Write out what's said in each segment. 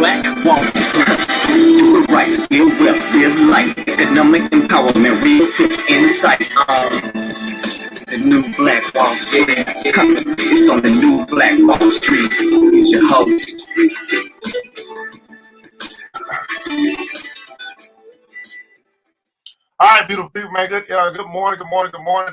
Black Wall Street. Do it right, build wealth, live life, economic empowerment, real tips, insight. The new Black Wall Street. It's on the new Black Wall Street. It's your host. All right, beautiful people, man. Good morning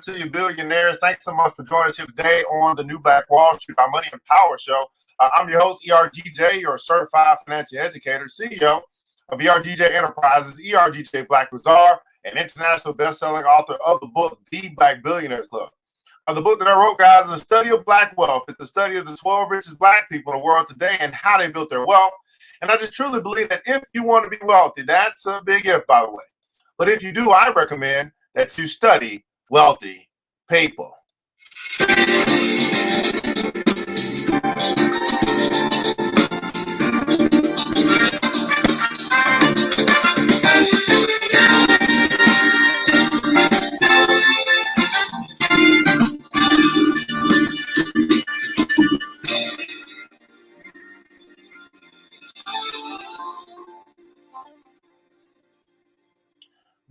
to you, billionaires. Thanks so much for joining us here today on the new Black Wall Street, our Money and Power Show. I'm your host, ERGJ, your certified financial educator, CEO of ERGJ Enterprises, ERGJ Black Bazaar, and international best-selling author of the book, The Black Billionaires Club. The book that I wrote, guys, is the study of black wealth. It's the study of the 12 richest black people in the world today and how they built their wealth. And I just truly believe that if you want to be wealthy, that's a big if, by the way. But if you do, I recommend that you study wealthy people.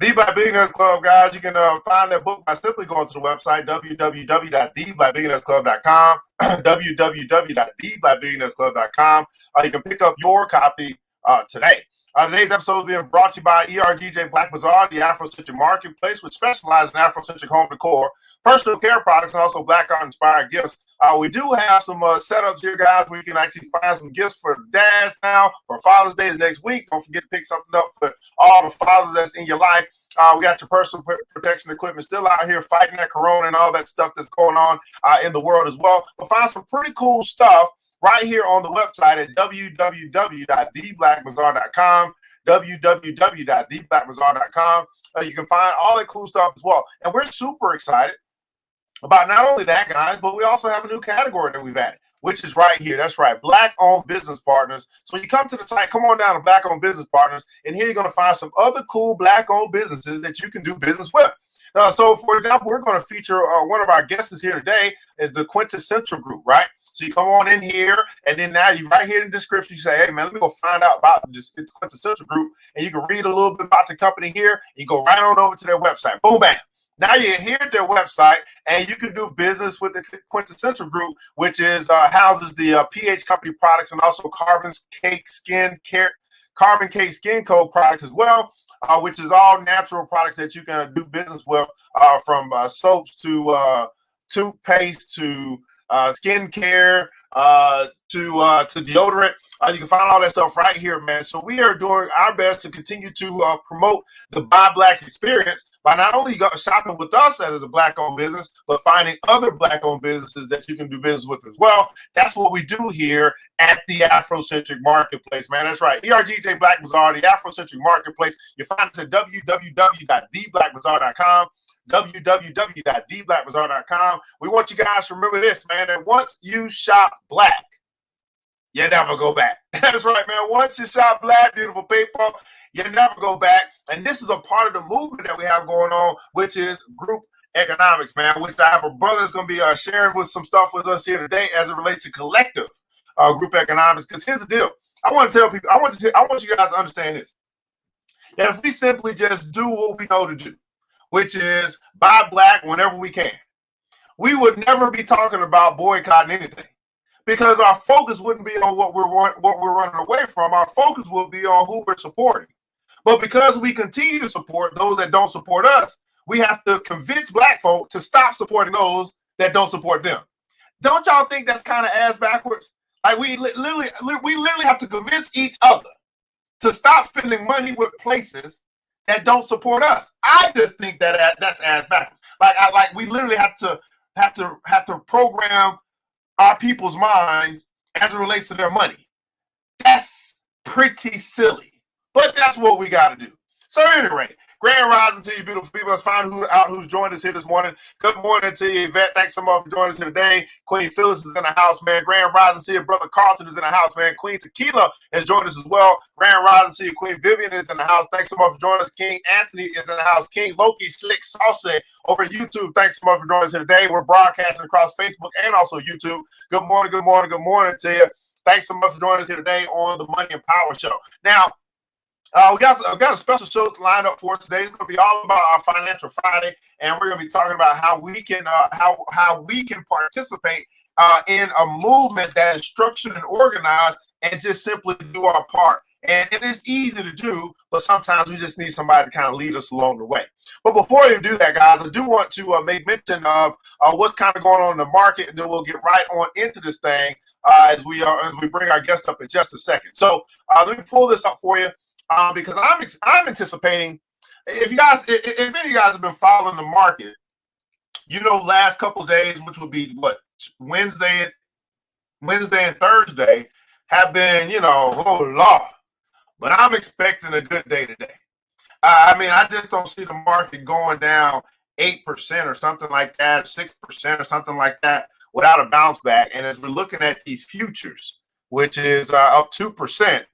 The Black Billionaires Club, guys, you can find that book by simply going to the website, www.theblackbillionairesclub.com, www.theblackbillionairesclub.com. You can pick up your copy today. Today's episode is being brought to you by ERGJ Black Bazaar, the Afrocentric marketplace, which specializes in Afrocentric home decor, personal care products, and also Black art-inspired gifts. We do have some setups here, guys, where you can actually find some gifts for dads now, for Father's Day is next week. Don't forget to pick something up for all the fathers that's in your life. We got your personal protection equipment still out here fighting that corona and all that stuff that's going on in the world as well. But find some pretty cool stuff right here on the website at www.theblackbazaar.com, www.theblackbazaar.com. You can find all that cool stuff as well. And we're super excited about not only that, guys, but we also have a new category that we've added, which is right here. That's right, Black-owned business partners. So when you come to the site, come on down to Black-owned business partners, and here you're going to find some other cool Black-owned businesses that you can do business with. So, for example, we're going to feature one of our guests here today is the Quintessential Group, right? So you come on in here, and then now you right here in the description, you say, hey, man, let me go find out about this Quintessential Group, and you can read a little bit about the company here. You go right on over to their website. Boom, bam. Now you're here at their website, and you can do business with the Quintessential Group, which is houses the pH Company products and also Carbon Cake Skin Code products as well, which is all natural products that you can do business with, from soaps to toothpaste to skin care to deodorant. You can find all that stuff right here, man. So we are doing our best to continue to promote the Buy Black experience by not only shopping with us as a Black-owned business, but finding other Black-owned businesses that you can do business with as well. That's what we do here at the Afrocentric Marketplace, man. That's right. ERGJ Black Bazaar, the Afrocentric Marketplace. You find us at www.theblackbazaar.com. www.theblackbazaar.com. We want you guys to remember this, man, that once you shop Black, you never go back. That's right, man. Once you shop Black, beautiful people, you never go back. And this is a part of the movement that we have going on, which is group economics, man, which I have a brother that's going to be sharing with some stuff with us here today as it relates to collective group economics. Because here's the deal. I want to tell people, I want you guys to understand this, that if we simply just do what we know to do, which is buy Black whenever we can, we would never be talking about boycotting anything, because our focus wouldn't be on what we're running away from. Our focus will be on who we're supporting. But because we continue to support those that don't support us, we have to convince Black folk to stop supporting those that don't support them. Don't y'all think that's kind of ass backwards? Like we literally have to convince each other to stop spending money with places that don't support us. I just think that that's ass backwards. Like we literally have to program our people's minds as it relates to their money. That's pretty silly, but that's what we got to do. So anyway, grand rising to you, beautiful people. Let's find out who's joined us here this morning. Good morning to you, Yvette. Thanks so much for joining us here today. Queen Phyllis is in the house, man. Grand rising to you, brother Carlton is in the house, man. Queen Tequila has joined us as well. Grand rising to you, Queen Vivian is in the house. Thanks so much for joining us. King Anthony is in the house. King Loki Slick Salsa over YouTube. Thanks so much for joining us here today. We're broadcasting across Facebook and also YouTube. Good morning to you. Thanks so much for joining us here today on the Money and Power Show. Now, we got a special show lined up for us today. It's going to be all about our Financial Friday, and we're going to be talking about how we can how we can participate in a movement that is structured and organized, and just simply do our part. And it is easy to do, but sometimes we just need somebody to kind of lead us along the way. But before you do that, guys, I do want to make mention of what's kind of going on in the market, and then we'll get right on into this thing as we bring our guest up in just a second. So let me pull this up for you because I'm anticipating. If any of you guys have been following the market, last couple of days, which would be what, Wednesday and Thursday, have been, oh Lord. But I'm expecting a good day today. I just don't see the market going down 8% or something like that, 6% or something like that without a bounce back. And as we're looking at these futures, which is up 2%,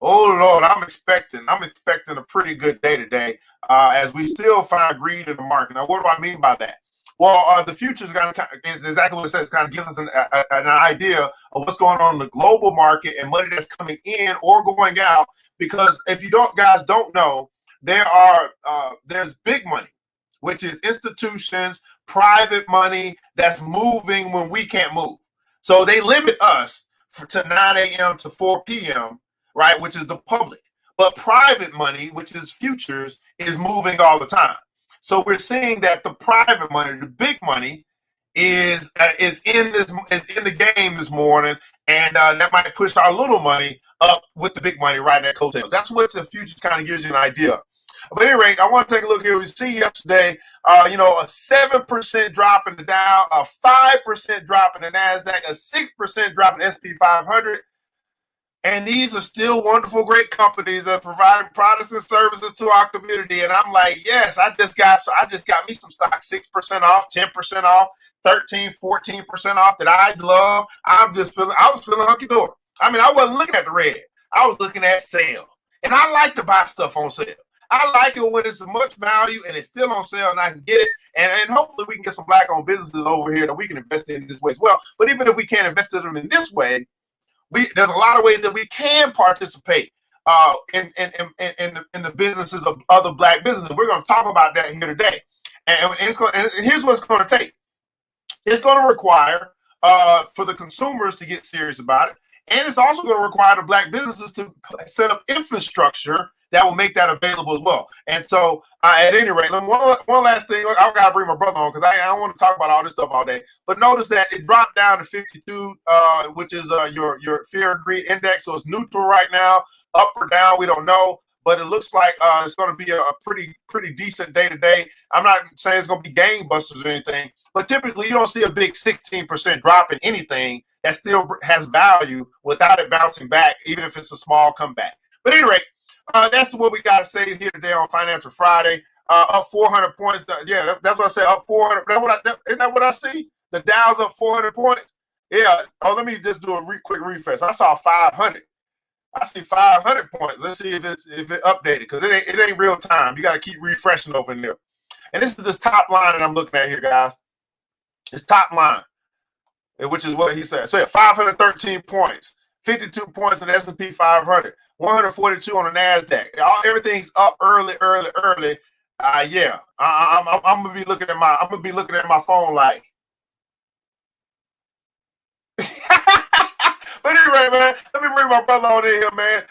oh Lord, I'm expecting a pretty good day today as we still find greed in the market. Now, what do I mean by that? Well, the futures is exactly what it says. Kind of gives us an idea of what's going on in the global market and money that's coming in or going out. Because if you guys don't know, there's big money, which is institutions, private money that's moving when we can't move. So they limit us to 9 a.m. to 4 p.m., right, which is the public. But private money, which is futures, is moving all the time. So we're seeing that the private money, the big money, is in the game this morning, and that might push our little money up with the big money right in that coattails. That's what the futures kind of gives you an idea of. But at any rate, I want to take a look here. We see yesterday, a 7% drop in the Dow, a 5% drop in the NASDAQ, a 6% drop in the S&P 500. And these are still wonderful, great companies that are providing products and services to our community. And I'm like, yes, I just got me some stock 6% off, 10% off, 13, 14% off that I love. I was feeling hunky-dory. I wasn't looking at the red. I was looking at sale. And I like to buy stuff on sale. I like it when it's much value and it's still on sale and I can get it. And hopefully we can get some black-owned businesses over here that we can invest in this way as well. But even if we can't invest in them in this way, there's a lot of ways that we can participate in the businesses of other black businesses. We're going to talk about that here today. And here's what it's going to take. It's going to require for the consumers to get serious about it. And it's also going to require the black businesses to set up infrastructure that will make that available as well. And so at any rate, one last thing, I've got to bring my brother on because I don't want to talk about all this stuff all day. But notice that it dropped down to 52, which is your fear and greed index. So it's neutral right now, up or down, we don't know. But it looks like it's going to be a pretty decent day today. I'm not saying it's going to be gangbusters or anything, but typically you don't see a big 16% drop in anything that still has value without it bouncing back, even if it's a small comeback. But at any rate, that's what we got to say here today on Financial Friday. Up 400 points. Yeah, that's what I said. Up 400. Isn't that what I see? The Dow's up 400 points. Yeah. Oh, let me just do a quick refresh. I saw 500. I see 500 points. Let's see if it updated because it ain't real time. You got to keep refreshing over in there. And this is this top line that I'm looking at here, guys. It's top line, which is what he said. So 513 points, 52 points in the S&P 500, 142 on the NASDAQ. Everything's up early. Yeah, I'm gonna be looking at my phone like. But anyway, man, let me bring my brother on in here, man.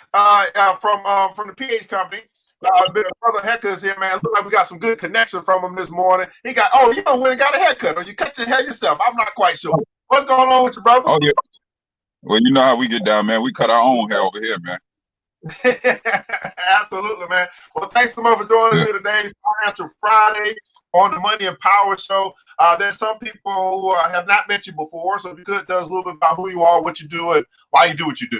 From the PH company. Brother Hecker is here, man. Look like we got some good connection from him this morning. He got, when he got a haircut, or you cut your hair yourself. I'm not quite sure. What's going on with you, brother? Oh, yeah. Well, you know how we get down, man. We cut our own hair over here, man. Absolutely, man. Well, thanks so much for joining us here today, Financial Friday on the Money and Power Show. There's some people who have not met you before, so if you could tell us a little bit about who you are, what you do, and why you do what you do.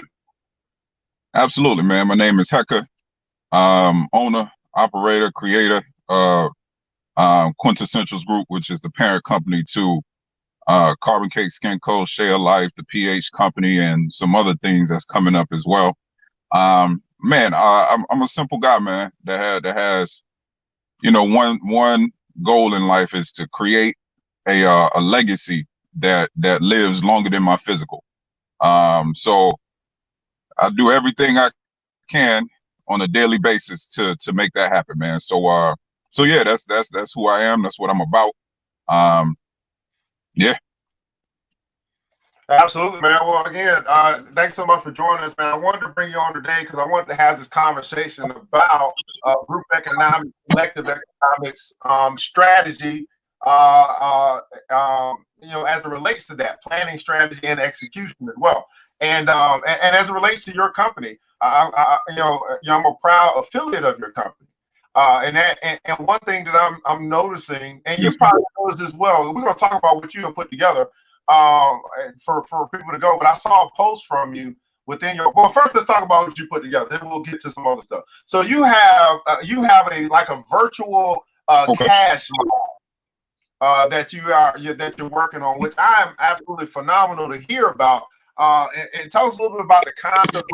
Absolutely, man. My name is Hecker, owner, operator, creator of Quintessentials Group, which is the parent company to Carbon Cake, Skin Coat, Share Life, the PH company, and some other things that's coming up as well. Man, I'm a simple guy, man, that has, one goal in life is to create a legacy that lives longer than my physical. So I do everything I can on a daily basis to make that happen, man. So yeah, that's who I am. That's what I'm about. Yeah. Absolutely, man. Well, again, thanks so much for joining us, man. I wanted to bring you on today because I wanted to have this conversation about group economics, collective economics strategy, as it relates to that planning strategy and execution as well. And as it relates to your company, I'm a proud affiliate of your company. And one thing that I'm noticing, and you Yes. probably noticed as well, we're going to talk about what you have put together for people to go. But I saw a post from you within your. Well, first let's talk about what you put together. Then we'll get to some other stuff. So you have a virtual Okay. cash that you're working on, which I'm absolutely phenomenal to hear about. And tell us a little bit about the concept of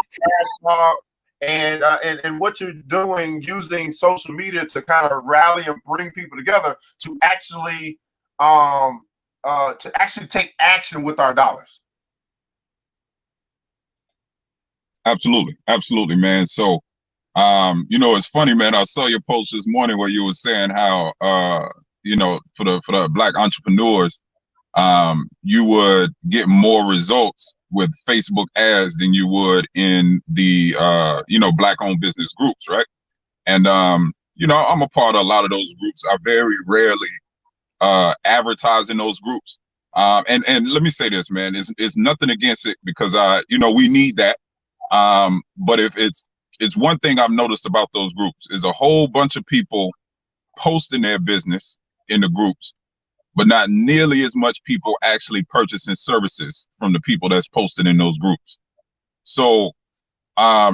CashMob and what you're doing using social media to kind of rally and bring people together to actually take action with our dollars. Absolutely, man. So, it's funny, man. I saw your post this morning where you were saying how, for the Black entrepreneurs, you would get more results with Facebook ads than you would in the, Black-owned business groups, right? And, I'm a part of a lot of those groups. I very rarely advertise in those groups. And let me say this, man, it's nothing against it because we need that. But if it's one thing I've noticed about those groups is a whole bunch of people posting their business in the groups, but not nearly as much people actually purchasing services from the people that's posted in those groups. So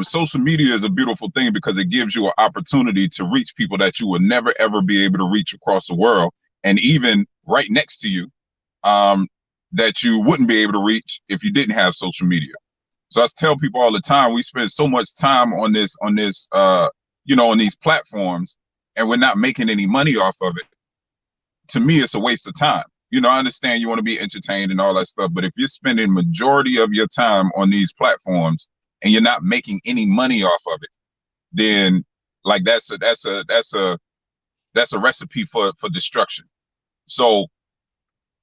social media is a beautiful thing because it gives you an opportunity to reach people that you would never ever be able to reach across the world, and even right next to you, that you wouldn't be able to reach if you didn't have social media. So I tell people all the time, we spend so much time on these platforms, and we're not making any money off of it. To me, it's a waste of time. I understand you want to be entertained and all that stuff, but if you're spending majority of your time on these platforms and you're not making any money off of it, then like that's a recipe for destruction. So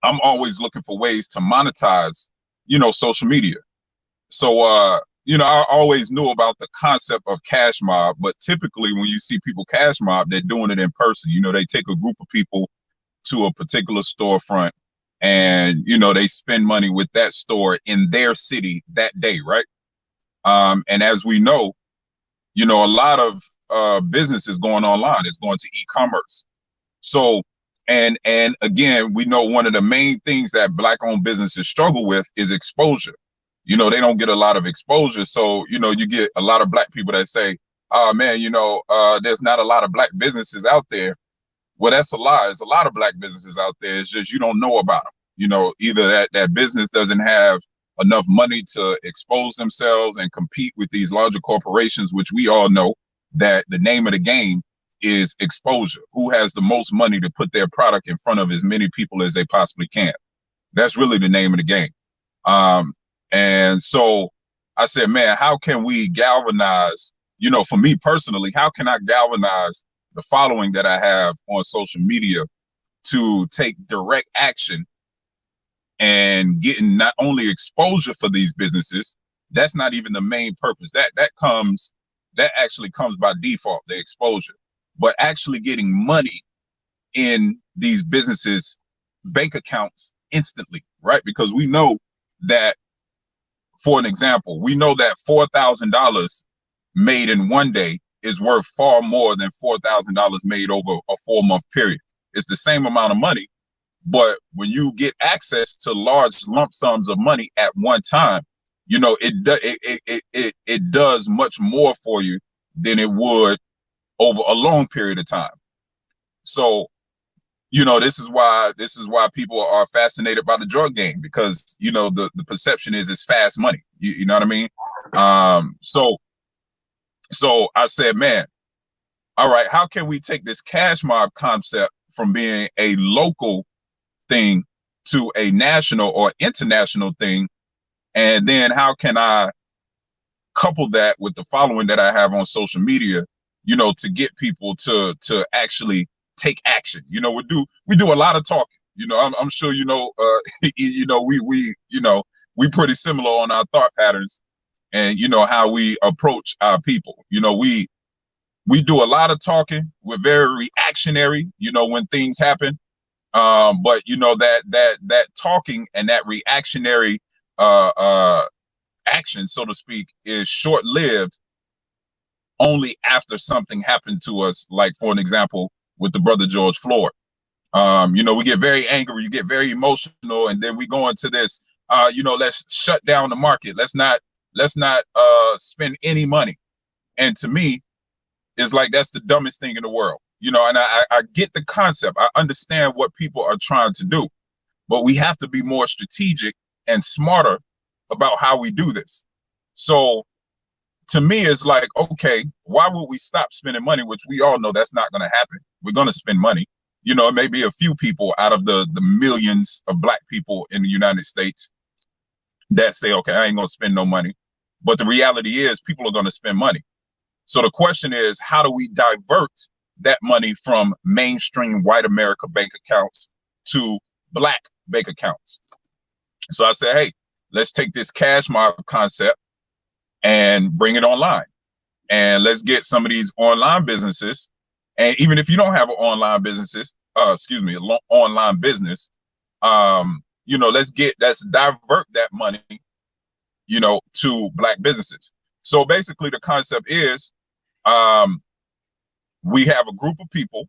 I'm always looking for ways to monetize, social media. So, I always knew about the concept of CashMob, but typically when you see people CashMob, they're doing it in person. They take a group of people to a particular storefront and, they spend money with that store in their city that day, right? And as we know, a lot of business is going online. It's going to e-commerce. So, and again, we know one of the main things that Black-owned businesses struggle with is exposure. They don't get a lot of exposure. So, you get a lot of Black people that say, oh man, there's not a lot of Black businesses out there. Well, that's a lie. There's a lot of Black businesses out there. It's just you don't know about them. Either that business doesn't have enough money to expose themselves and compete with these larger corporations, which we all know that the name of the game is exposure. Who has the most money to put their product in front of as many people as they possibly can? That's really the name of the game. And so I said, man, how can we galvanize, for me personally, how can I galvanize the following that I have on social media to take direct action and getting not only exposure for these businesses? That's not even the main purpose. That actually comes by default, the exposure, but actually getting money in these businesses' bank accounts instantly, right? Because we know that, for an example, we know that $4,000 made in one day is worth far more than $4,000 made over a 4-month period. It's the same amount of money, but when you get access to large lump sums of money at one time, it does much more for you than it would over a long period of time. So, this is why people are fascinated by the drug game, because the perception is it's fast money. You know what I mean? So I said, man, all right, how can we take this CashMob concept from being a local thing to a national or international thing? And then how can I couple that with the following that I have on social media, you know, to get people to actually take action. You know, we do a lot of talking. You know, I'm sure you know, you know, we pretty similar on our thought patterns and you know how we approach our people. You know, we do a lot of talking. We're very reactionary. You know, when things happen. But you know that talking and that reactionary action, so to speak, is short-lived only after something happened to us, like for an example with the brother George Floyd. You know, we get very angry, you get very emotional, and then we go into this, you know, let's shut down the market. Let's not spend any money. And to me, it's like that's the dumbest thing in the world. You know, and I get the concept. I understand what people are trying to do, but we have to be more strategic and smarter about how we do this. So to me, it's like, okay, why would we stop spending money? Which we all know that's not going to happen. We're going to spend money. You know, it may be a few people out of the millions of Black people in the United States that say, okay, I ain't going to spend no money. But the reality is people are going to spend money. So the question is, how do we divert that money from mainstream white America bank accounts to Black bank accounts? So I said, hey, let's take this CashMob concept and bring it online. And let's get some of these online businesses. And even if you don't have an online online business, you know, let's divert that money, you know, to Black businesses. So basically the concept is, we have a group of people,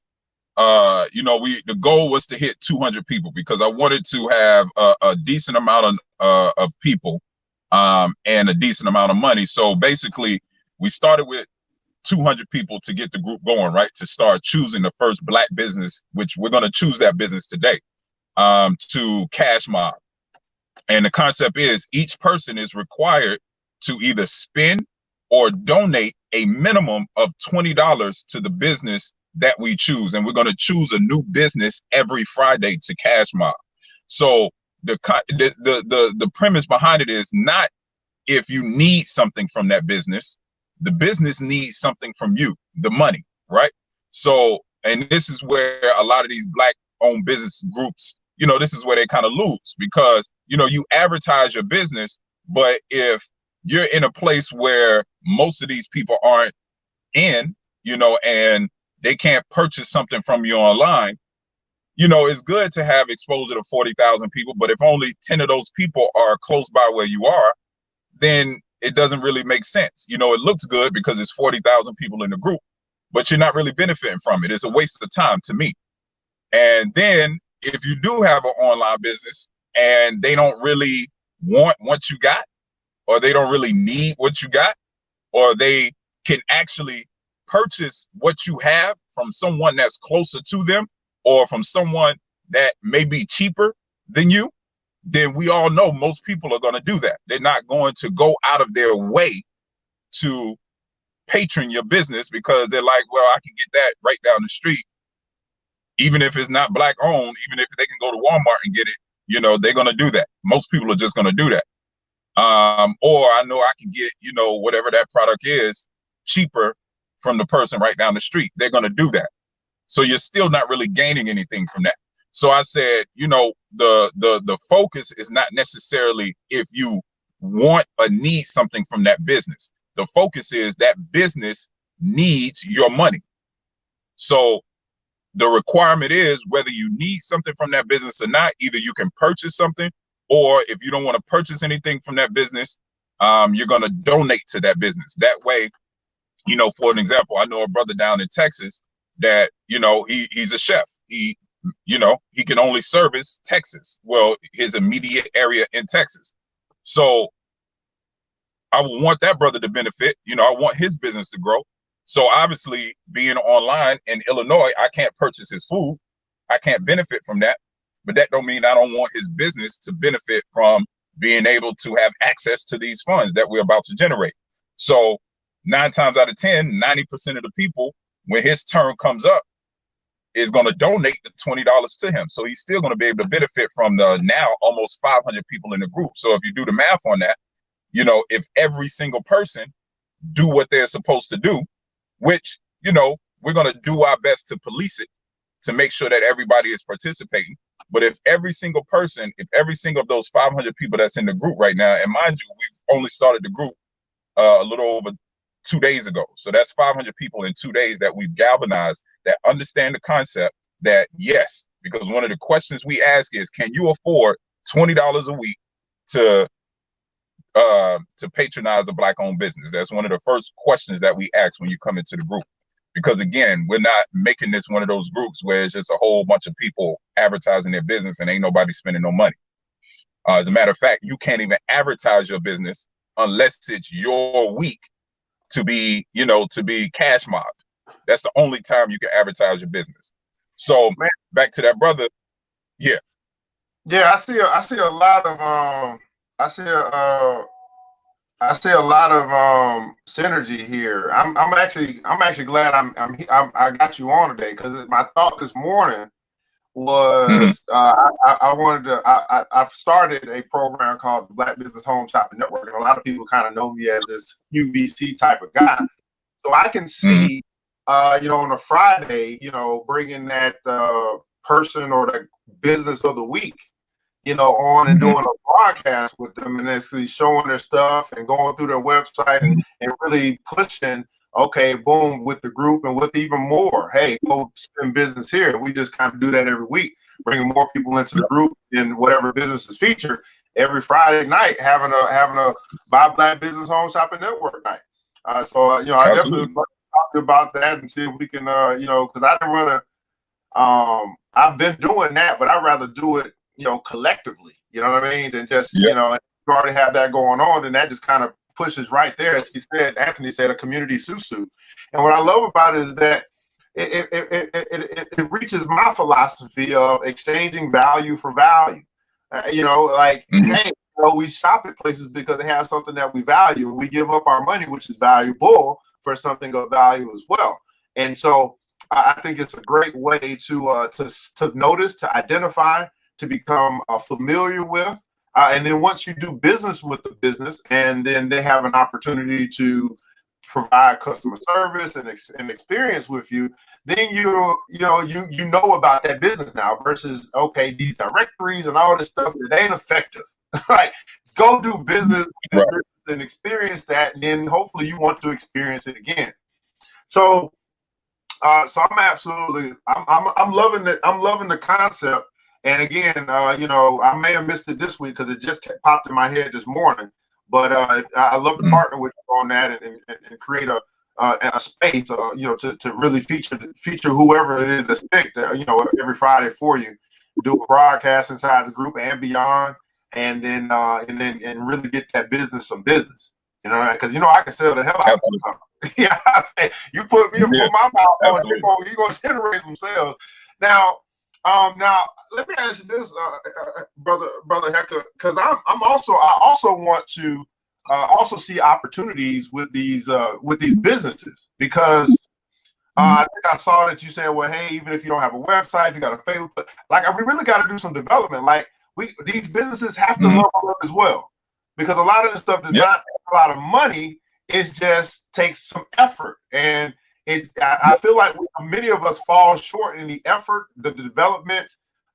you know, the goal was to hit 200 people because I wanted to have a decent amount of people, and a decent amount of money. So basically we started with 200 people to get the group going, right? To start choosing the first Black business, which we're going to choose that business today, to CashMob. And the concept is each person is required to either spend or donate a minimum of $20 to the business that we choose. And we're going to choose a new business every Friday to CashMob. So the premise behind it is not if you need something from that business, the business needs something from you, the money, right? So, and this is where a lot of these Black owned business groups, you know, this is where they kind of lose because, you know, you advertise your business, but if you're in a place where most of these people aren't in, you know, and they can't purchase something from you online, you know, it's good to have exposure to 40,000 people, but if only 10 of those people are close by where you are, then it doesn't really make sense. You know, it looks good because it's 40,000 people in the group, but you're not really benefiting from it. It's a waste of time to me. And then if you do have an online business and they don't really want what you got, or they don't really need what you got, or they can actually purchase what you have from someone that's closer to them, or from someone that may be cheaper than you, then we all know most people are going to do that. They're not going to go out of their way to patron your business because they're like, well, I can get that right down the street. Even if it's not Black owned, even if they can go to Walmart and get it, you know, they're going to do that. Most people are just going to do that. Or I know I can get, you know, whatever that product is cheaper from the person right down the street. They're going to do that. So you're still not really gaining anything from that. So I said, you know, the focus is not necessarily if you want or need something from that business. The focus is that business needs your money. So the requirement is whether you need something from that business or not, either you can purchase something, or if you don't want to purchase anything from that business, you're going to donate to that business. That way, you know, for an example, I know a brother down in Texas that, you know, he's a chef. You know, he can only service Texas. Well, his immediate area in Texas. So I would want that brother to benefit. You know, I want his business to grow. So obviously being online in Illinois, I can't purchase his food. I can't benefit from that. But that don't mean I don't want his business to benefit from being able to have access to these funds that we're about to generate. So 9 times out of 10, 90% of the people, when his turn comes up, is going to donate the $20 to him. So he's still going to be able to benefit from the now almost 500 people in the group. So if you do the math on that, you know, if every single person do what they're supposed to do, which, you know, we're going to do our best to police it, to make sure that everybody is participating. But if every single person, if every single of those 500 people that's in the group right now, and mind you, we've only started the group a little over 2 days ago. So that's 500 people in 2 days that we've galvanized, that understand the concept that yes, because one of the questions we ask is, can you afford $20 a week to patronize a Black-owned business? That's one of the first questions that we ask when you come into the group. Because again, we're not making this one of those groups where it's just a whole bunch of people advertising their business and ain't nobody spending no money. As a matter of fact, you can't even advertise your business unless it's your week to be, you know, to be cash mobbed. That's the only time you can advertise your business. So Man, back to that brother. Yeah. Yeah, I see a lot of I see a lot of synergy here. I'm actually glad I got you on today, because my thought this morning was I wanted to I've started a program called the Black Business Home Shopping Network, and a lot of people kind of know me as this UVC type of guy. So I can see you know, on a Friday, you know, bringing that person or the business of the week, you know, on and doing a broadcast with them and actually showing their stuff and going through their website and really pushing, okay, boom, with the group and with even more. Hey, go spend business here. We just kind of do that every week, bringing more people into the group in whatever business is featured every Friday night, having a Buy Black Business Home Shopping Network night. So, you know, I definitely talk about that and see if we can, you know, because I didn't want to, I've been doing that, but I'd rather do it, you know, collectively, you know what I mean, than just, you know, you already have that going on, and that just kind of pushes right there, as he said, Anthony said, a community susu. And what I love about it is that it reaches my philosophy of exchanging value for value. You know, like, hey, you know, we shop at places because they have something that we value. We give up our money, which is valuable, for something of value as well. And so I think it's a great way to notice, to identify, to become familiar with. And then once you do business with the business, and then they have an opportunity to provide customer service and experience with you, then you know about that business now, versus, okay, these directories and all this stuff, that ain't effective. Right? Go do business and experience that, and then hopefully you want to experience it again. So so I'm loving it. I'm loving the concept. And again, you know, I may have missed it this week because it just popped in my head this morning. But I love to partner with you on that and create a space, you know, to really feature whoever it is that's picked, you know, every Friday for you. Do a broadcast inside the group and beyond, and then really get that business some business. You know, because, you know, I can sell the hell out of it. Yeah, you put my mouth on, you're gonna generate some sales. Now let me ask you this, brother Hecker, because I also want to also see opportunities with these businesses, because I think I saw that you said, well, hey, even if you don't have a website, if you got a Facebook, like, we really got to do some development. Like, these businesses have to level up as well, because a lot of this stuff does not take a lot of money. It just takes some effort, and I feel like many of us fall short in the effort, the development,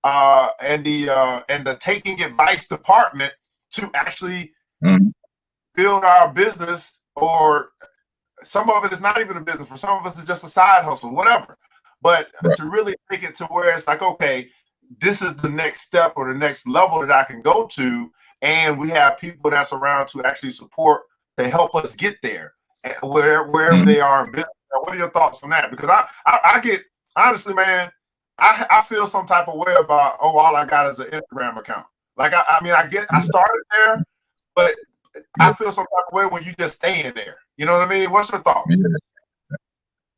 and the taking advice department to actually build our business. Or some of it is not even a business. For some of us, it's just a side hustle, whatever. But to really take it to where it's like, okay, this is the next step or the next level that I can go to, and we have people that's around to actually support, to help us get there, wherever they are in business. What are your thoughts on that? Because I get, honestly, man, I feel some type of way about, oh, all I got is an Instagram account. Like, I started there, but I feel some type of way when you just stay in there. You know what I mean? What's your thoughts?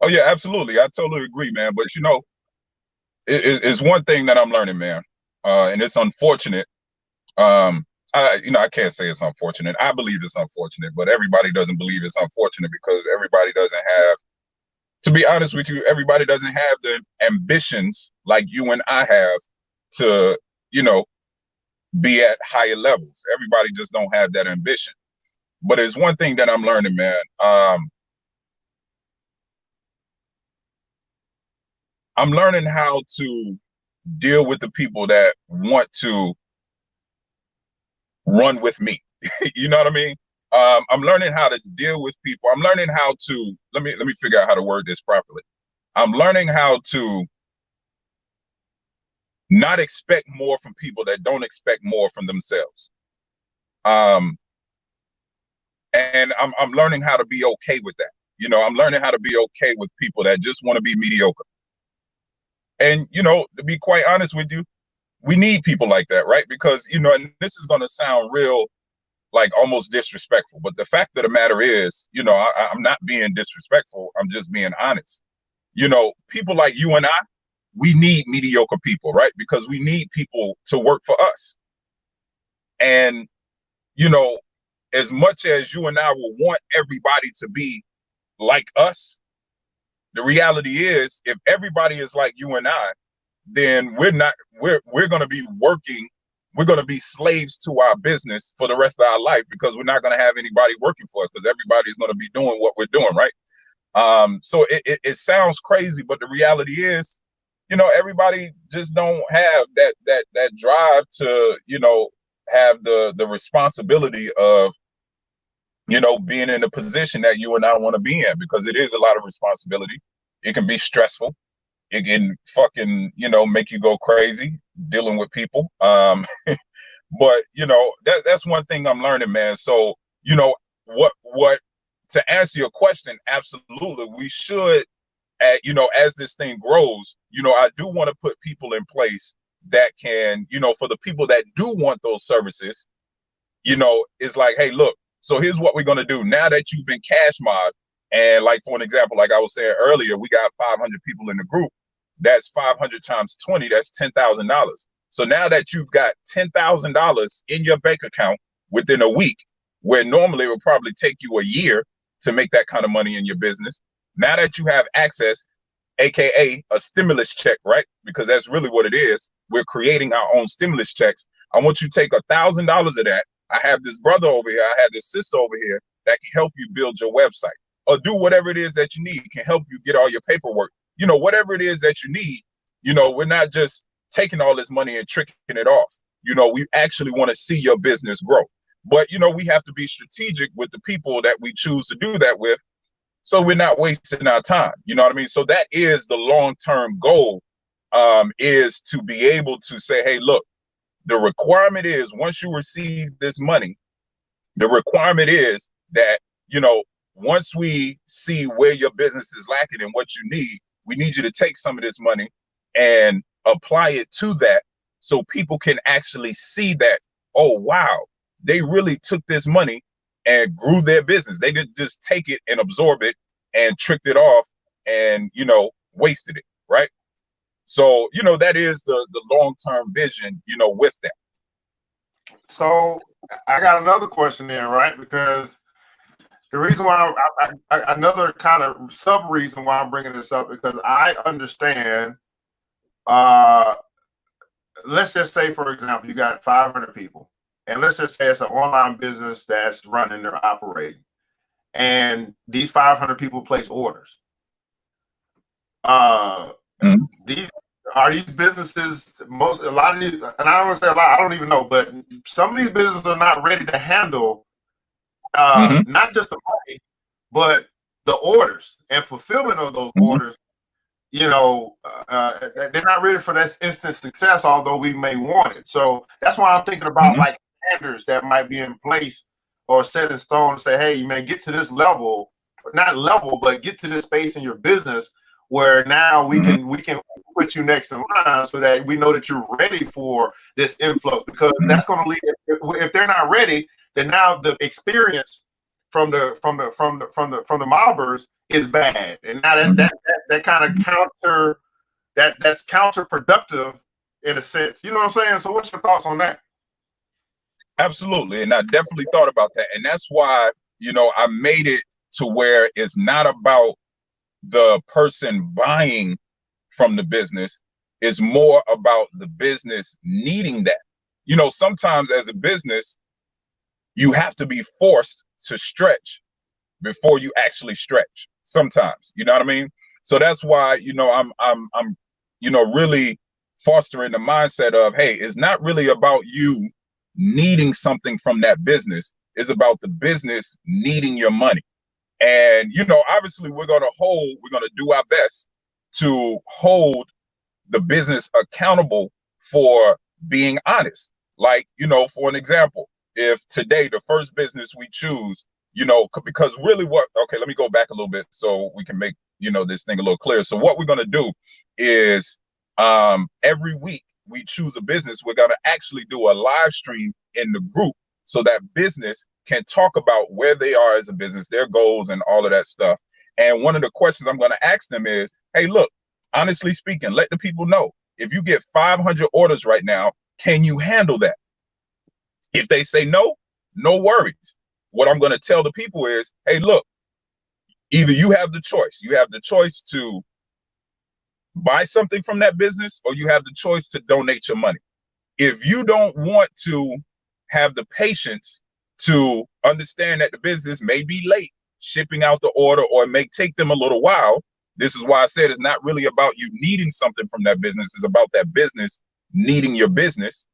Oh yeah, absolutely. I totally agree, man. But you know, it's one thing that I'm learning, man, and it's unfortunate. I can't say it's unfortunate. I believe it's unfortunate, but everybody doesn't believe it's unfortunate, because everybody doesn't have, to be honest with you, everybody doesn't have the ambitions like you and I have to, you know, be at higher levels. Everybody just don't have that ambition. But it's one thing that I'm learning, man. I'm learning how to deal with the people that want to run with me. You know what I mean? I'm learning how to deal with people. I'm learning how to let me figure out how to word this properly. I'm learning how to not expect more from people that don't expect more from themselves. And I'm learning how to be okay with that. You know, I'm learning how to be okay with people that just want to be mediocre. And, you know, to be quite honest with you, we need people like that, right? Because, you know, and this is going to sound real, like almost disrespectful. But the fact of the matter is, you know, I'm not being disrespectful. I'm just being honest. You know, people like you and I, we need mediocre people, right? Because we need people to work for us. And, you know, as much as you and I will want everybody to be like us, the reality is if everybody is like you and I, then we're going to be working. We're going to be slaves to our business for the rest of our life because we're not going to have anybody working for us because everybody's going to be doing what we're doing, right? So it sounds crazy, but the reality is, you know, everybody just don't have that drive to, you know, have the responsibility of, you know, being in the position that you and I want to be in, because it is a lot of responsibility. It can be stressful. It can fucking, you know, make you go crazy dealing with people. But you know, that's one thing I'm learning, man. So, you know, what to answer your question, absolutely, we should, you know, as this thing grows, you know, I do want to put people in place that can, you know, for the people that do want those services, you know, it's like, hey, look, so here's what we're going to do. Now that you've been CashMob, and like, for an example, like I was saying earlier, we got 500 people in the group. That's 500 times 20, that's $10,000. So now that you've got $10,000 in your bank account within a week, where normally it would probably take you a year to make that kind of money in your business, now that you have access, AKA a stimulus check, right? Because that's really what it is. We're creating our own stimulus checks. I want you to take $1,000 of that. I have this brother over here, I have this sister over here that can help you build your website or do whatever it is that you need, can help you get all your paperwork, you know, whatever it is that you need. You know, we're not just taking all this money and tricking it off. You know, we actually want to see your business grow. But, you know, we have to be strategic with the people that we choose to do that with, so we're not wasting our time. You know what I mean? So that is the long-term goal, is to be able to say, hey, look, the requirement is once you receive this money, the requirement is that, you know, once we see where your business is lacking and what you need, we need you to take some of this money and apply it to that so people can actually see that, oh, wow, they really took this money and grew their business. They didn't just take it and absorb it and tricked it off and, you know, wasted it, right? So, you know, that is the long-term vision, you know, with that. So I got another question there, right? Because the reason why another kind of sub reason why I'm bringing this up, because I understand, let's just say, for example, you got 500 people, and let's just say it's an online business that's running or operating, and these 500 people place orders. These businesses, a lot of these, and I don't want to say a lot, I don't even know, but some of these businesses are not ready to handle not just the money, but the orders and fulfillment of those orders. You know, they're not ready for that instant success, although we may want it. So that's why I'm thinking about like standards that might be in place or set in stone to say, hey, you may get to this level, not level, but get to this space in your business where now we can put you next in line so that we know that you're ready for this influx, because that's going to lead, if they're not ready, then now the experience from the mobbers is bad, and now that kind of that's counterproductive in a sense. You know what I'm saying? So what's your thoughts on that? Absolutely, and I definitely thought about that, and that's why, you know, I made it to where it's not about the person buying from the business, it's more about the business needing that. You know, sometimes as a business, you have to be forced to stretch before you actually stretch sometimes. You know what I mean? So that's why, I'm really fostering the mindset of, hey, it's not really about you needing something from that business. It's about the business needing your money. And, obviously we're going to do our best to hold the business accountable for being honest. Like, for an example, if today the first business we choose, because really okay, let me go back a little bit so we can make, this thing a little clearer. So what we're going to do is every week we choose a business, we're going to actually do a live stream in the group so that business can talk about where they are as a business, their goals and all of that stuff. And one of the questions I'm going to ask them is, hey, look, honestly speaking, let the people know, if you get 500 orders right now, can you handle that? If they say no, no worries. What I'm going to tell the people is, hey, look, either you have the choice. You have the choice to buy something from that business, or you have the choice to donate your money. If you don't want to have the patience to understand that the business may be late shipping out the order, or it may take them a little while, this is why I said it's not really about you needing something from that business. It's about that business needing your business.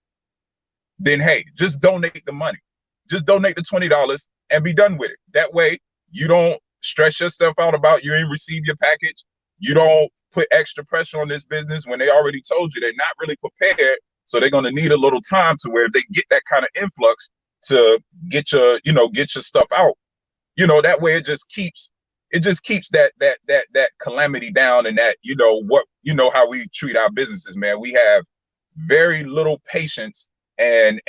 Then, hey, just donate the money. Just donate the $20 and be done with it. That way, you don't stress yourself out about you ain't received your package. You don't put extra pressure on this business when they already told you they're not really prepared. So they're going to need a little time to where if they get that kind of influx to get your stuff out. That way it just keeps that calamity down, and that, how we treat our businesses, man. We have very little patience and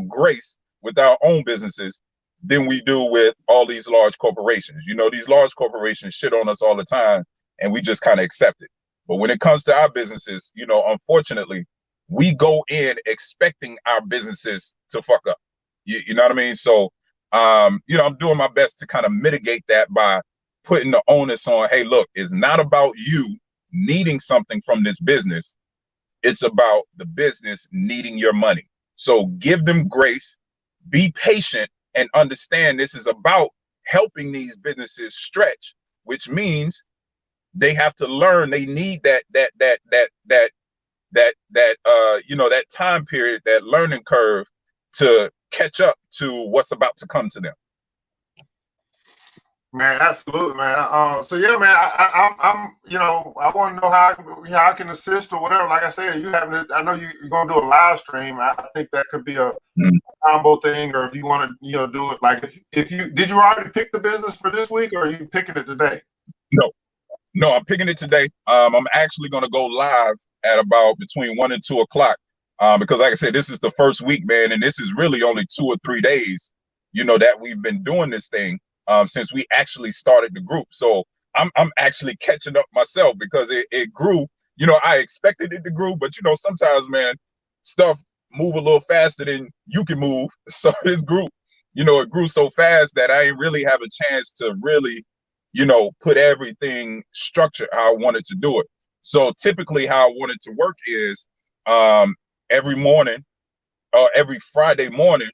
grace with our own businesses than we do with all these large corporations. These large corporations shit on us all the time, and we just kind of accept it. But when it comes to our businesses, unfortunately, we go in expecting our businesses to fuck up. You know what I mean? So, I'm doing my best to kind of mitigate that by putting the onus on, hey, look, it's not about you needing something from this business. It's about the business needing your money. So give them grace, be patient, and understand this is about helping these businesses stretch, which means they have to learn. They need that time period, that learning curve to catch up to what's about to come to them. Man, absolutely, man. So yeah, man, I'm I want to know how I can assist or whatever. Like I said, I know you're gonna do a live stream. I think that could be a combo thing, or if you want to, do it like if you did you already pick the business for this week, or are you picking it today? No, I'm picking it today. I'm actually gonna go live at about between 1 and 2 o'clock. Because like I said, this is the first week, man, and this is really only 2 or 3 days, that we've been doing this thing. Since we actually started the group. So I'm actually catching up myself, because it grew. I expected it to grow, but sometimes, man, stuff move a little faster than you can move. So this group, it grew so fast that I didn't really have a chance to really, put everything structured how I wanted to do it. So typically how I wanted to work is every morning, every Friday morning,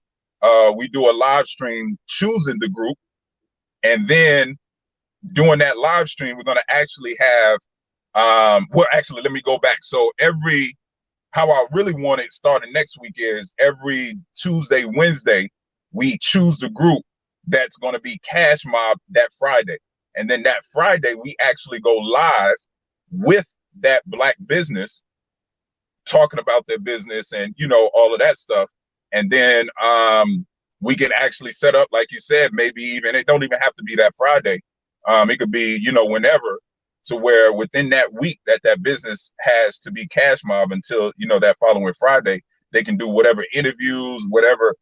we do a live stream choosing the group. And then during that live stream, we're going to actually have, let me go back. So how I really want it starting next week is every Tuesday, Wednesday, we choose the group that's going to be CashMob that Friday. And then that Friday, we actually go live with that Black business, talking about their business and, all of that stuff. And then, we can actually set up, like you said, maybe even, it don't even have to be that Friday. It could be, whenever, to where within that week that business has to be CashMob until, that following Friday, they can do whatever interviews, whatever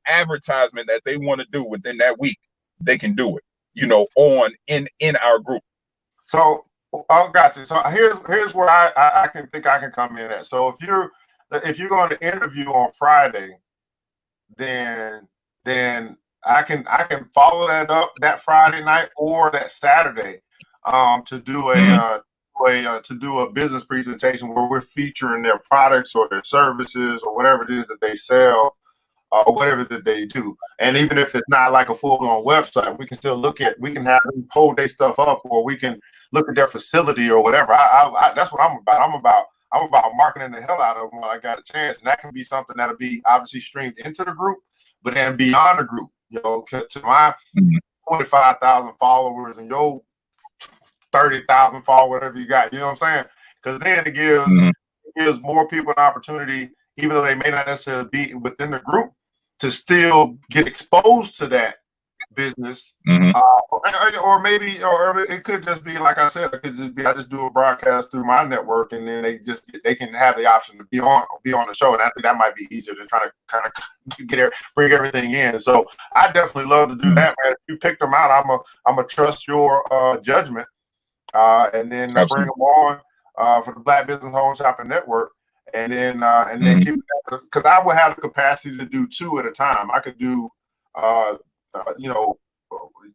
advertisement that they want to do within that week, they can do it, in our group. So, gotcha. So here's where I can think I can come in at. So if you're going to interview on Friday, then I can follow that up that Friday night or that Saturday to do a business presentation where we're featuring their products or their services or whatever it is that they sell or whatever that they do. And even if it's not like a full-blown website, we can still we can have them hold their stuff up, or we can look at their facility or whatever. That's what I'm about. I'm about marketing the hell out of them when I got a chance. And that can be something that'll be obviously streamed into the group, but then beyond the group, you know, to my 25,000 followers and your 30,000 followers, whatever you got, you know what I'm saying? Because then it gives more people an opportunity, even though they may not necessarily be within the group, to still get exposed to that business. Or maybe, or it could just be, like I said, it could just be I just do a broadcast through my network, and then they can have the option to be on the show. And I think that might be easier than trying to kind of bring everything in. So I definitely love to do that, man. If you pick them out, I'm gonna trust your judgment, and then bring them on for the Black Business Home Shopping Network. And then keep it, because I would have the capacity to do 2 at a time. I could do, you know,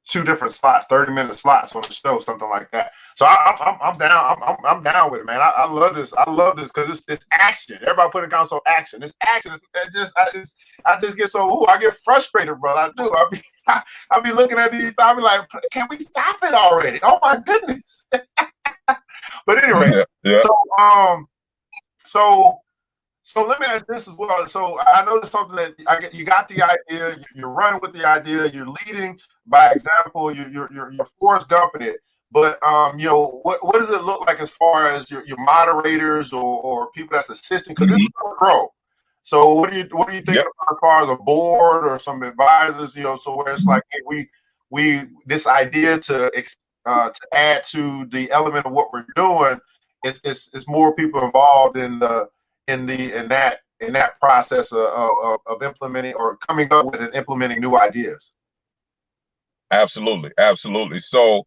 2 different slots, 30-minute slots on the show, something like that. So I'm down. I'm down with it, man. I love this. I love this because it's action. Everybody put it down. So action. It's action. I just get so I get frustrated, brother. I do. I be looking at these. I be like, can we stop it already? Oh my goodness. But anyway, So let me ask this as well. So I know there's something that you got the idea, you're running with the idea, you're leading by example, you're Forrest Gumping it. But you know, what does it look like as far as your moderators or people that's assisting? Because this is going to grow. So what do you think as far as a board or some advisors? You know, so where it's like, hey, we this idea to add to the element of what we're doing. It's more people involved in that process of implementing or coming up with and implementing new ideas. Absolutely. So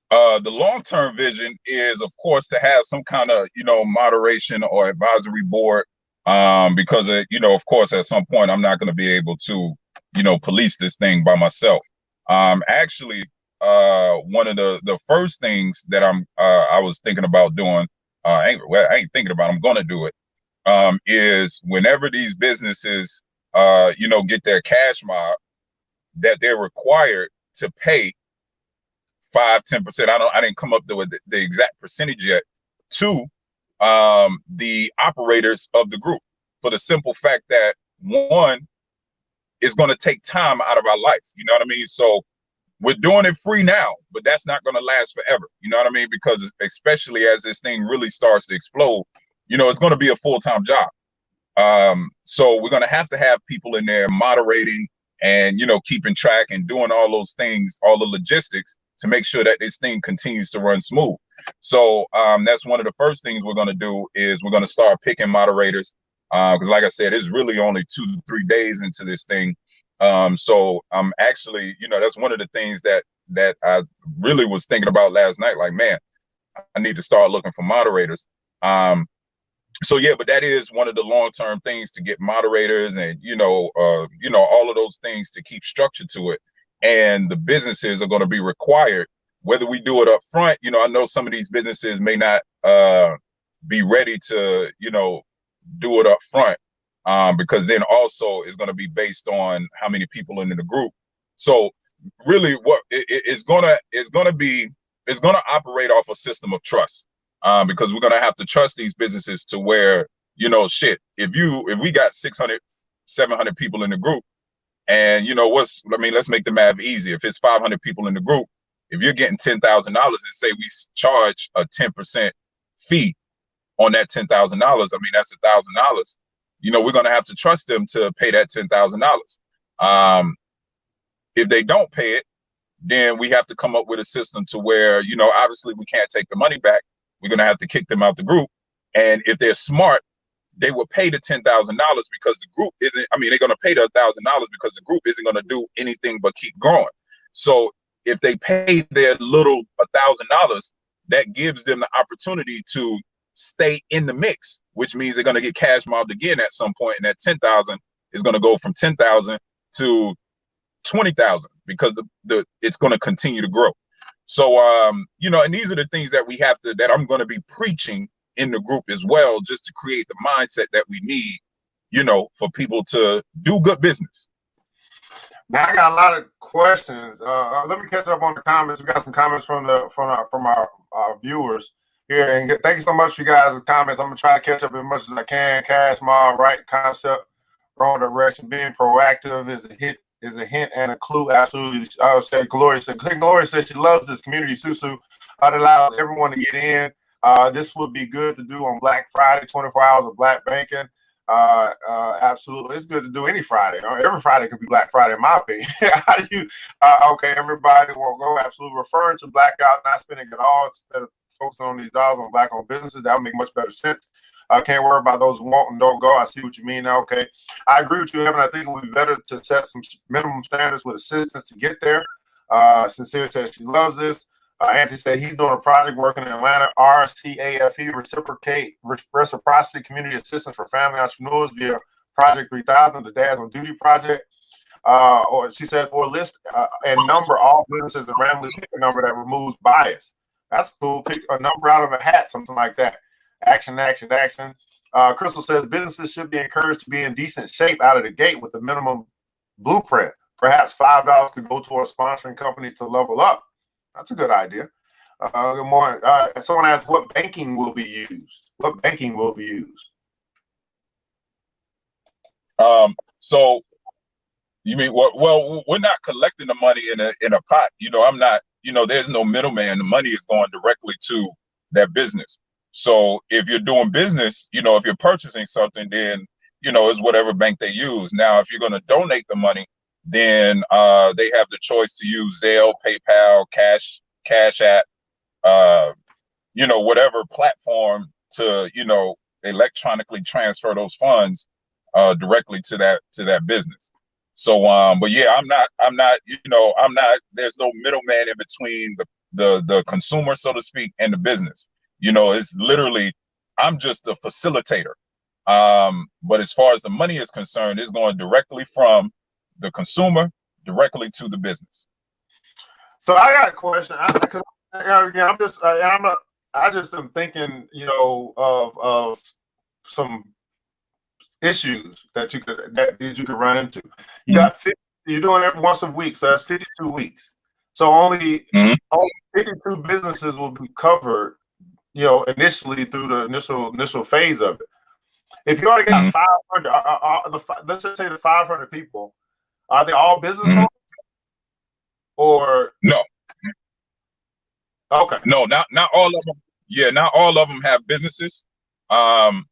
the long-term vision is, of course, to have some kind of, you know, moderation or advisory board, because you know, of course, at some point I'm not going to be able to, you know, police this thing by myself. Actually, one of the first things that I was thinking about doing, I ain't thinking about, I'm going to do it, is whenever these businesses, you know, get their CashMob, that they're required to pay 5-10%. I didn't come up with the exact percentage yet to the operators of the group, for the simple fact that, one, is going to take time out of our life. You know what I mean? So we're doing it free now, but that's not going to last forever. You know what I mean? Because especially as this thing really starts to explode, you know, it's going to be a full-time job. So we're going to have people in there moderating and, you know, keeping track and doing all those things, all the logistics, to make sure that this thing continues to run smooth. So that's one of the first things we're going to do, is we're going to start picking moderators. Because like I said, it's really only 2 to 3 days into this thing. So I'm actually, you know, that's one of the things that I really was thinking about last night. Like, man, I need to start looking for moderators. So yeah, but that is one of the long-term things, to get moderators and, you know, all of those things to keep structure to it. And the businesses are going to be required, whether we do it up front. You know, I know some of these businesses may not be ready to, you know, do it up front, because then also it's going to be based on how many people are in the group. So really, what it's going to operate off a system of trust, because we're going to have to trust these businesses to where, you know, shit, if we got 600, 700 people in the group, and you know let's make the math easy. If it's 500 people in the group, if you're getting $10,000 and say we charge a 10% fee on that $10,000, I mean, that's $1,000. You know, we're going to have to trust them to pay that $10,000. If they don't pay it, then we have to come up with a system to where, you know, obviously we can't take the money back. We're going to have to kick them out the group. And if they're smart, they will pay the $10,000, because the group isn't, I mean, they're going to pay the $1,000 because the group isn't going to do anything but keep growing. So if they pay their little $1,000, that gives them the opportunity to stay in the mix, which means they're going to get cash mobbed again at some point, and that 10,000 is going to go from 10,000 to 20,000, because it's going to continue to grow. So you know, and these are the things that that I'm going to be preaching in the group as well, just to create the mindset that we need you know, for people to do good business. Now I got a lot of questions. Let me catch up on the comments. We got some comments from our viewers here, and thank you so much for you guys' comments. I'm gonna try to catch up as much as I can. CashMob, right concept, wrong direction. Being proactive is a hint and a clue. Absolutely. I would say Gloria said she loves this community susu. It allows everyone to get in. This would be good to do on Black Friday, 24 hours of black banking. Absolutely. It's good to do any Friday. Every Friday could be Black Friday, in my opinion. How do you, okay, everybody will go. Absolutely. Referring to blackout, not spending it all. Instead of focusing on these dollars on black-owned businesses, that would make much better sense. Can't worry about those who won't and don't go. I see what you mean now. Okay. I agree with you, Evan. I think it would be better to set some minimum standards with assistance to get there. Sincere says she loves this. Anthony said he's doing a project working in Atlanta, RCAFE, Reciprocity Community Assistance for Family Entrepreneurs via Project 3000, the Dads on Duty project. Or she said, or list and number all businesses and randomly pick a number that removes bias. That's cool. Pick a number out of a hat, something like that. Action, action, action. Crystal says businesses should be encouraged to be in decent shape out of the gate with the minimum blueprint. Perhaps $5 could go towards sponsoring companies to level up. That's a good idea. Good morning. Someone asked what banking will be used. What banking will be used? So you mean what? Well, we're not collecting the money in a pot. You know, I'm not. You know, there's no middleman. The money is going directly to that business. So if you're doing business, you know, if you're purchasing something, then you know it's whatever bank they use. Now, if you're going to donate the money, then they have the choice to use Zelle, PayPal, Cash App, you know, whatever platform to, you know, electronically transfer those funds directly to that business. So, but yeah, I'm not, you know, there's no middleman in between the consumer, so to speak, and the business. You know, it's literally, I'm just a facilitator. But as far as the money is concerned, it's going directly from the consumer directly to the business. So I got a question. I just am thinking, you know, of some issues that you could run into. You got 50, you're doing it once a week, so that's 52 weeks. So only 52 businesses will be covered, you know, initially through the initial phase of it. If you already got 500, let's just say the 500 people, are they all business owners? Or no? Okay. No, not all of them. Yeah, not all of them have businesses. And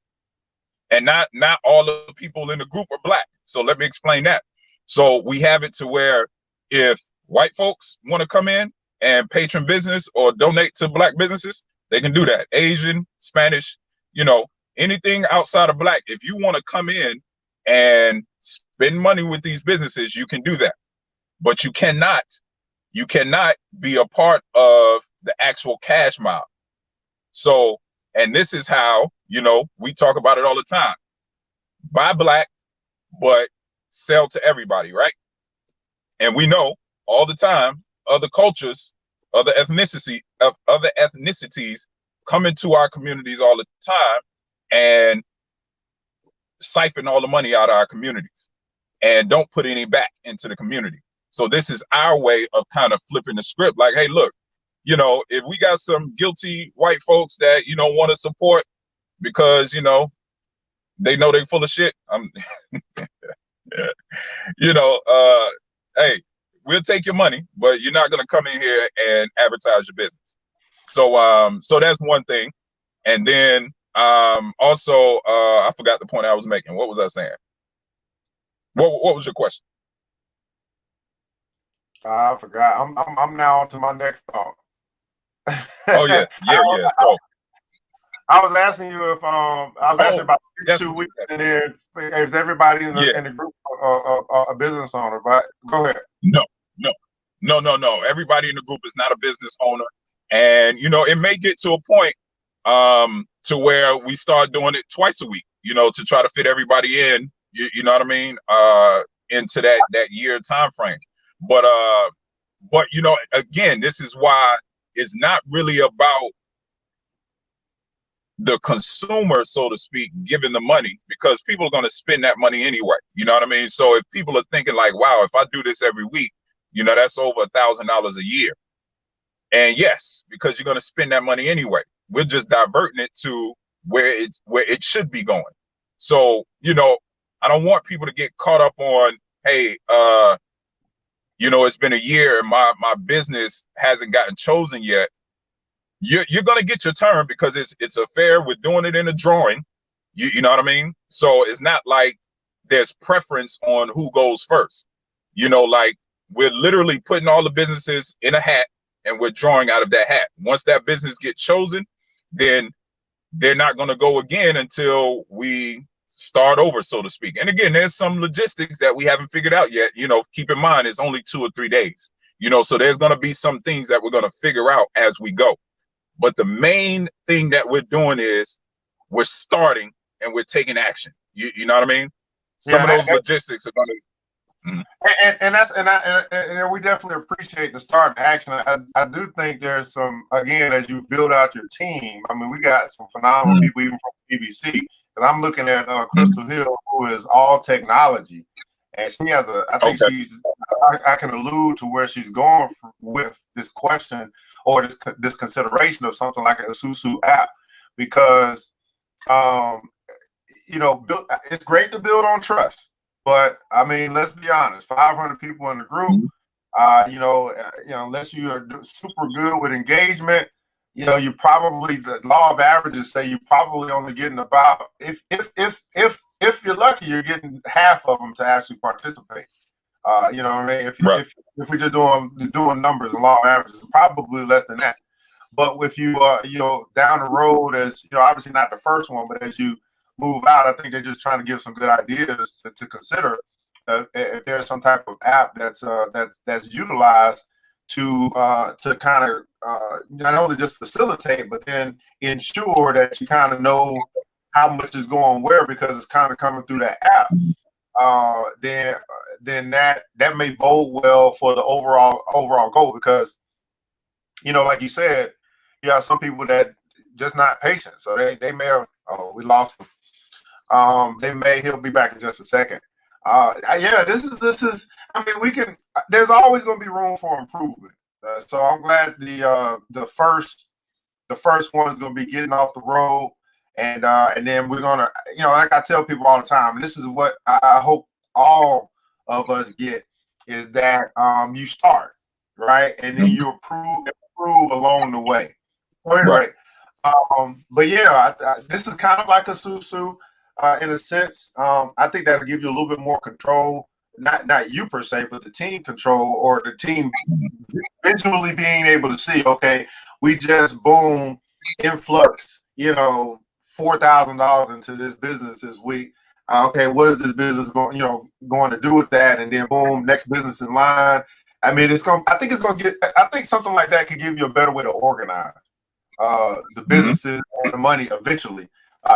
not all of the people in the group are black. So let me explain that. So we have it to where if white folks want to come in and patron business or donate to black businesses, they can do that. Asian, Spanish, you know, anything outside of black. If you want to come in and spend money with these businesses, you can do that. But you cannot be a part of the actual cash mob. So, and this is how, you know, we talk about it all the time. Buy black, but sell to everybody, right? And we know all the time, other cultures, other ethnicities come into our communities all the time and siphon all the money out of our communities and don't put any back into the community. So this is our way of kind of flipping the script. Like, hey, look, you know, if we got some guilty white folks that, you know, want to support because, you know they full of shit, you know, hey, we'll take your money, but you're not going to come in here and advertise your business. So, so that's one thing. And then also, I forgot the point I was making. What was I saying? What was your question? I forgot. I'm now on to my next thought. Oh yeah. So I was asking you if I was asking about 2 weeks, and then is everybody in the group a business owner? But go ahead. No. Everybody in the group is not a business owner, and you know it may get to a point to where we start doing it twice a week. You know, to try to fit everybody in. You know what I mean? Into that year time frame. But you know, again, this is why it's not really about the consumer, so to speak, giving the money, because people are going to spend that money anyway. You know what I mean? So if people are thinking like, wow, if I do this every week, you know, that's over $1,000 a year. And yes, because you're going to spend that money anyway. We're just diverting it to where it should be going. So, you know, I don't want people to get caught up on, hey, you know, it's been a year and my business hasn't gotten chosen yet. You're gonna get your turn because it's a fair. We're doing it in a drawing. You know what I mean? So it's not like there's preference on who goes first. You know, like we're literally putting all the businesses in a hat and we're drawing out of that hat. Once that business gets chosen, then they're not going to go again until we start over, so to speak. And again, there's some logistics that we haven't figured out yet. You know, keep in mind, it's only 2 or 3 days, you know, so there's going to be some things that we're going to figure out as we go. But the main thing that we're doing is we're starting and we're taking action. You know what I mean? Some of those logistics are going to. And we definitely appreciate the start and action. I do think there's some, again, as you build out your team. I mean, we got some phenomenal people even from BBC. And I'm looking at Crystal Hill, who is all technology, and she has I think I can allude to where she's going with this question or this consideration of something like a Susu app, because you know, it's great to build on trust. But I mean, let's be honest, 500 people in the group, you know, unless you are super good with engagement, you know, you probably, the law of averages say you're probably only getting about, if you're lucky, you're getting half of them to actually participate. You know what I mean? If we're just doing numbers and law of averages, probably less than that. But if you you know, down the road, as you know, obviously not the first one, but as you move out, I think they're just trying to give some good ideas to consider if there's some type of app that's utilized to kind of not only just facilitate, but then ensure that you kind of know how much is going where, because it's kind of coming through that app. Then that may bode well for the overall goal, because, you know, like you said, you have some people that just not patient, so they may have, oh, we lost him. He'll be back in just a second. Yeah, this is. I mean, there's always going to be room for improvement. So I'm glad the first one is going to be getting off the road, and then we're gonna, you know, like I tell people all the time, and this is what I hope all of us get, is that you start right, and then you improve along the way. So anyway, but yeah, this is kind of like a Susu. In a sense, I think that'll give you a little bit more control, not you per se, but the team control, or the team visually being able to see, okay, we just boom, influx, you know, $4,000 into this business this week. Okay, what is this business going to do with that? And then boom, next business in line. I mean, I think something like that could give you a better way to organize the businesses and the money eventually,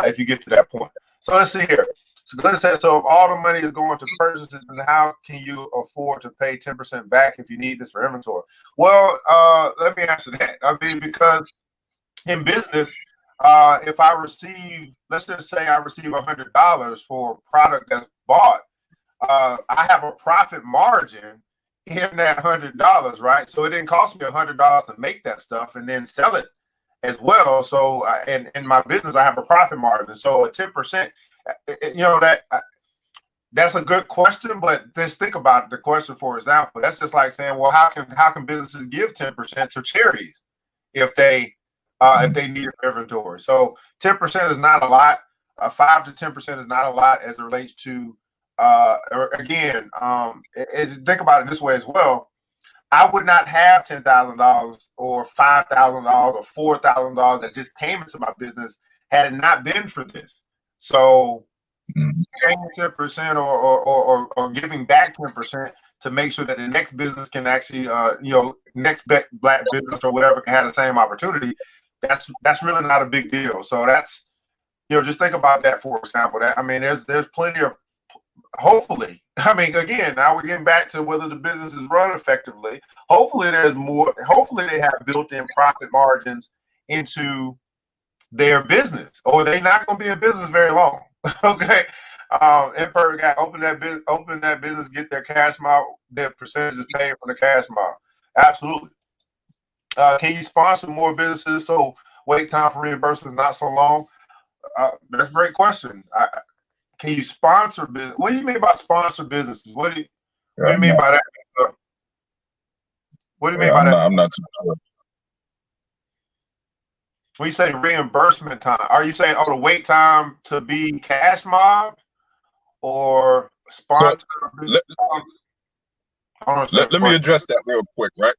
if you get to that point. So let's see here. So Glenn said, so if all the money is going to purchases, then how can you afford to pay 10% back if you need this for inventory? Well, let me answer that. I mean, because in business, if I receive, let's just say I receive $100 for a product that's bought, I have a profit margin in that $100, right? So it didn't cost me $100 to make that stuff and then sell it as well. So in my business, I have a profit margin. So a 10%, you know, that's a good question, but just think about the question, for example. That's just like saying, well, how can businesses give 10% to charities if they need inventory? So 10% is not a lot. 5 to 10% is not a lot as it relates to think about it this way as well. I would not have $10,000 or $5,000 or $4,000 that just came into my business had it not been for this. So paying 10% or giving back 10% to make sure that the next business can actually, next black business or whatever can have the same opportunity. That's really not a big deal. So that's, just think about that, for example. There's plenty of, hopefully, again, now we're getting back to whether the business is run effectively. Hopefully there's more, hopefully they have built-in profit margins into their business, or they're not going to be in business very long. Okay. In-person guy, open that business, get their cash mob, their percentages paid from the cash mob. Absolutely. Can you sponsor more businesses so wait time for reimbursement is not so long? That's a great question. Can you sponsor business? What do you mean by sponsor businesses? What do you mean by that? What do you mean by that? I'm not too sure. When you say reimbursement time, are you saying the wait time to be cash mob or sponsor? Let me address that real quick, right?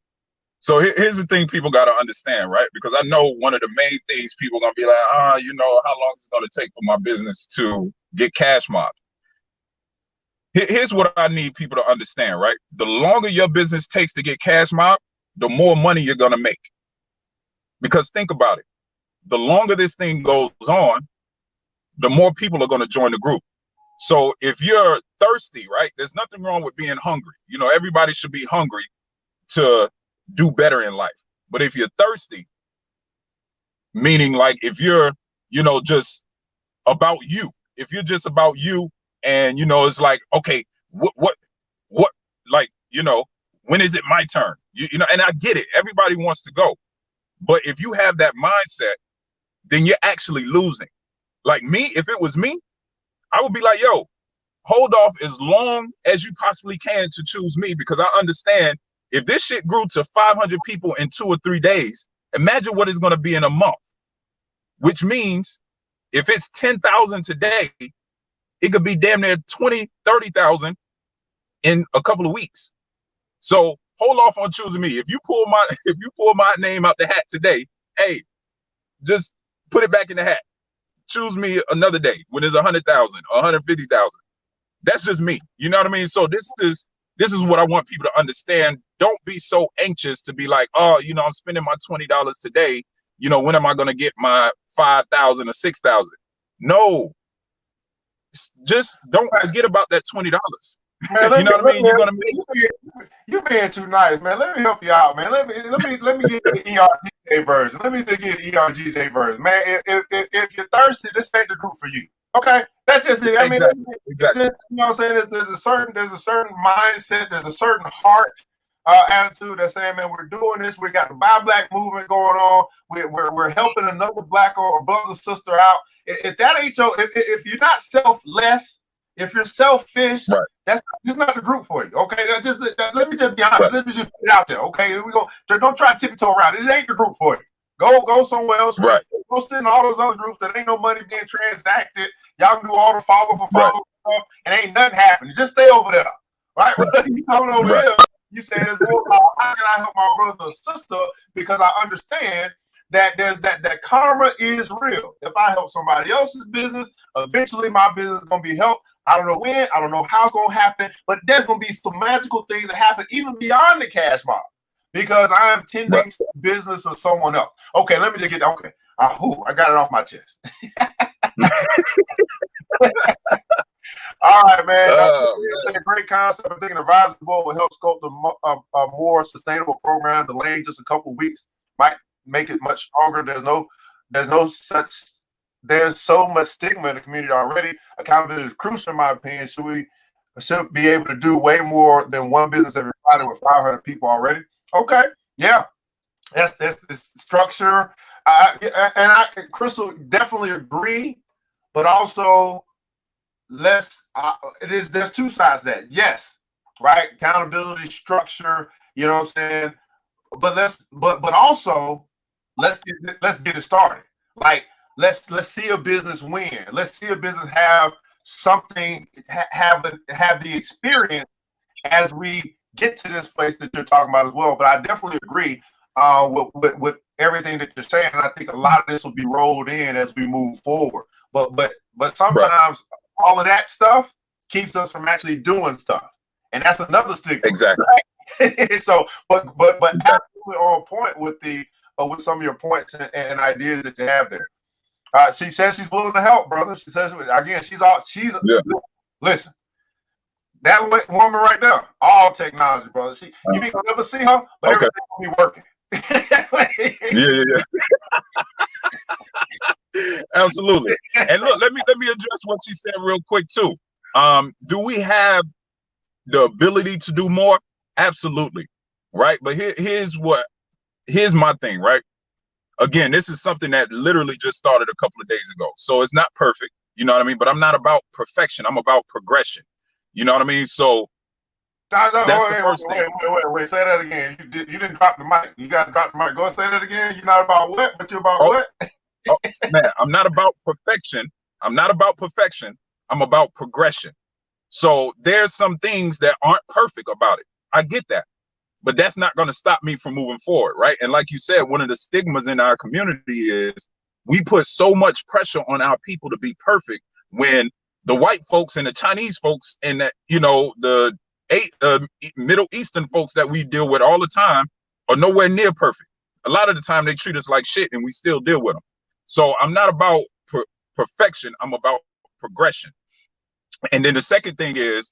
So here's the thing people got to understand, right? Because I know one of the main things people going to be like, how long is it going to take for my business to get cash mobbed? Here's what I need people to understand, right? The longer your business takes to get cash mobbed, the more money you're going to make. Because think about it. The longer this thing goes on, the more people are going to join the group. So if you're thirsty, right, there's nothing wrong with being hungry. Everybody should be hungry to do better in life. But if you're thirsty, meaning like if you're, just about you, if you're just about you and, it's like, okay, what, like, when is it my turn? And I get it. Everybody wants to go. But if you have that mindset, then you're actually losing. Like me, if it was me, I would be like, yo, hold off as long as you possibly can to choose me, because I understand if this shit grew to 500 people in 2 or 3 days, imagine what it's going to be in a month, which means if it's 10,000 today, it could be damn near 20, 30,000 in a couple of weeks. So hold off on choosing me. If you pull my name out the hat today, hey, just put it back in the hat. Choose me another day when it's 100,000 or 150,000. That's just me. You know what I mean? So this is what I want people to understand. Don't be so anxious to be like, oh, I'm spending my $20 today. When am I going to get my 5,000 or 6,000? No, just don't forget about that $20. Man, you know what I mean? You're gonna make. You're being too nice, man. Let me help you out, man. Let me get the ERGJ version. Let me get the ERGJ version, man. If you're thirsty, this ain't the group for you. Okay, that's just it. I mean, exactly. Just, what I'm saying, there's a certain mindset, there's a certain heart attitude that's saying, man, we're doing this. We got the Buy Black movement going on. We're helping another Black or brother sister out. If that ain't if you're not selfless, if you're selfish, right, that's not the group for you. Okay, let me just be honest. Right. Let me just put it out there. Okay, don't try to tiptoe around. It ain't the group for you. Go somewhere else. Right. Go sit in all those other groups that ain't no money being transacted. Y'all can do all the follow stuff, and ain't nothing happening. Just stay over there. Right? You coming over here, you say it's more about how can I help my brother or sister, because I understand that there's that karma is real. If I help somebody else's business, eventually my business is gonna be helped. I don't know when, I don't know how it's gonna happen, but there's gonna be some magical things that happen even beyond the cash mob, because I am tending to the business of someone else. Okay, let me just get I got it off my chest. All right, man. That's a great concept. I think an advisory board will help sculpt a more sustainable program. Delaying just a couple of weeks might make it much stronger. There's so much stigma in the community already. Accountability is crucial, in my opinion. We should be able to do way more than one business every Friday with 500 people already. Okay, yeah, that's structure. Crystal, definitely agree, but also there's two sides to that. Yes, right, accountability, structure. You know what I'm saying? But also let's get it started. Like let's see a business win. Let's see a business have something, have the experience as we get to this place that you're talking about as well. But I definitely agree with everything that you're saying. And I think a lot of this will be rolled in as we move forward. But sometimes all of that stuff keeps us from actually doing stuff, and that's another stigma. Exactly. Right? So, but absolutely on point with with some of your points and ideas that you have there. She says she's willing to help, brother. She says again, listen. That woman right there, all technology, brother. You ain't gonna never see her, but everything will be working. Yeah. Absolutely. And look, let me address what you said real quick too. Do we have the ability to do more? Absolutely. Right. But here's my thing, right? Again, this is something that literally just started a couple of days ago. So it's not perfect, you know what I mean? But I'm not about perfection. I'm about progression. You know what I mean? So that's the first thing. Wait. Say that again. You didn't drop the mic. You got to drop the mic. Go say that again. You're not about what? But you're about what? Oh, man, I'm not about perfection. I'm not about perfection. I'm about progression. So there's some things that aren't perfect about it. I get that. But that's not going to stop me from moving forward, right? And like you said, one of the stigmas in our community is we put so much pressure on our people to be perfect when the white folks and the Chinese folks and that, you know, the Middle Eastern folks that we deal with all the time are nowhere near perfect. A lot of the time they treat us like shit and we still deal with them. So I'm not about perfection. I'm about progression. And then the second thing is,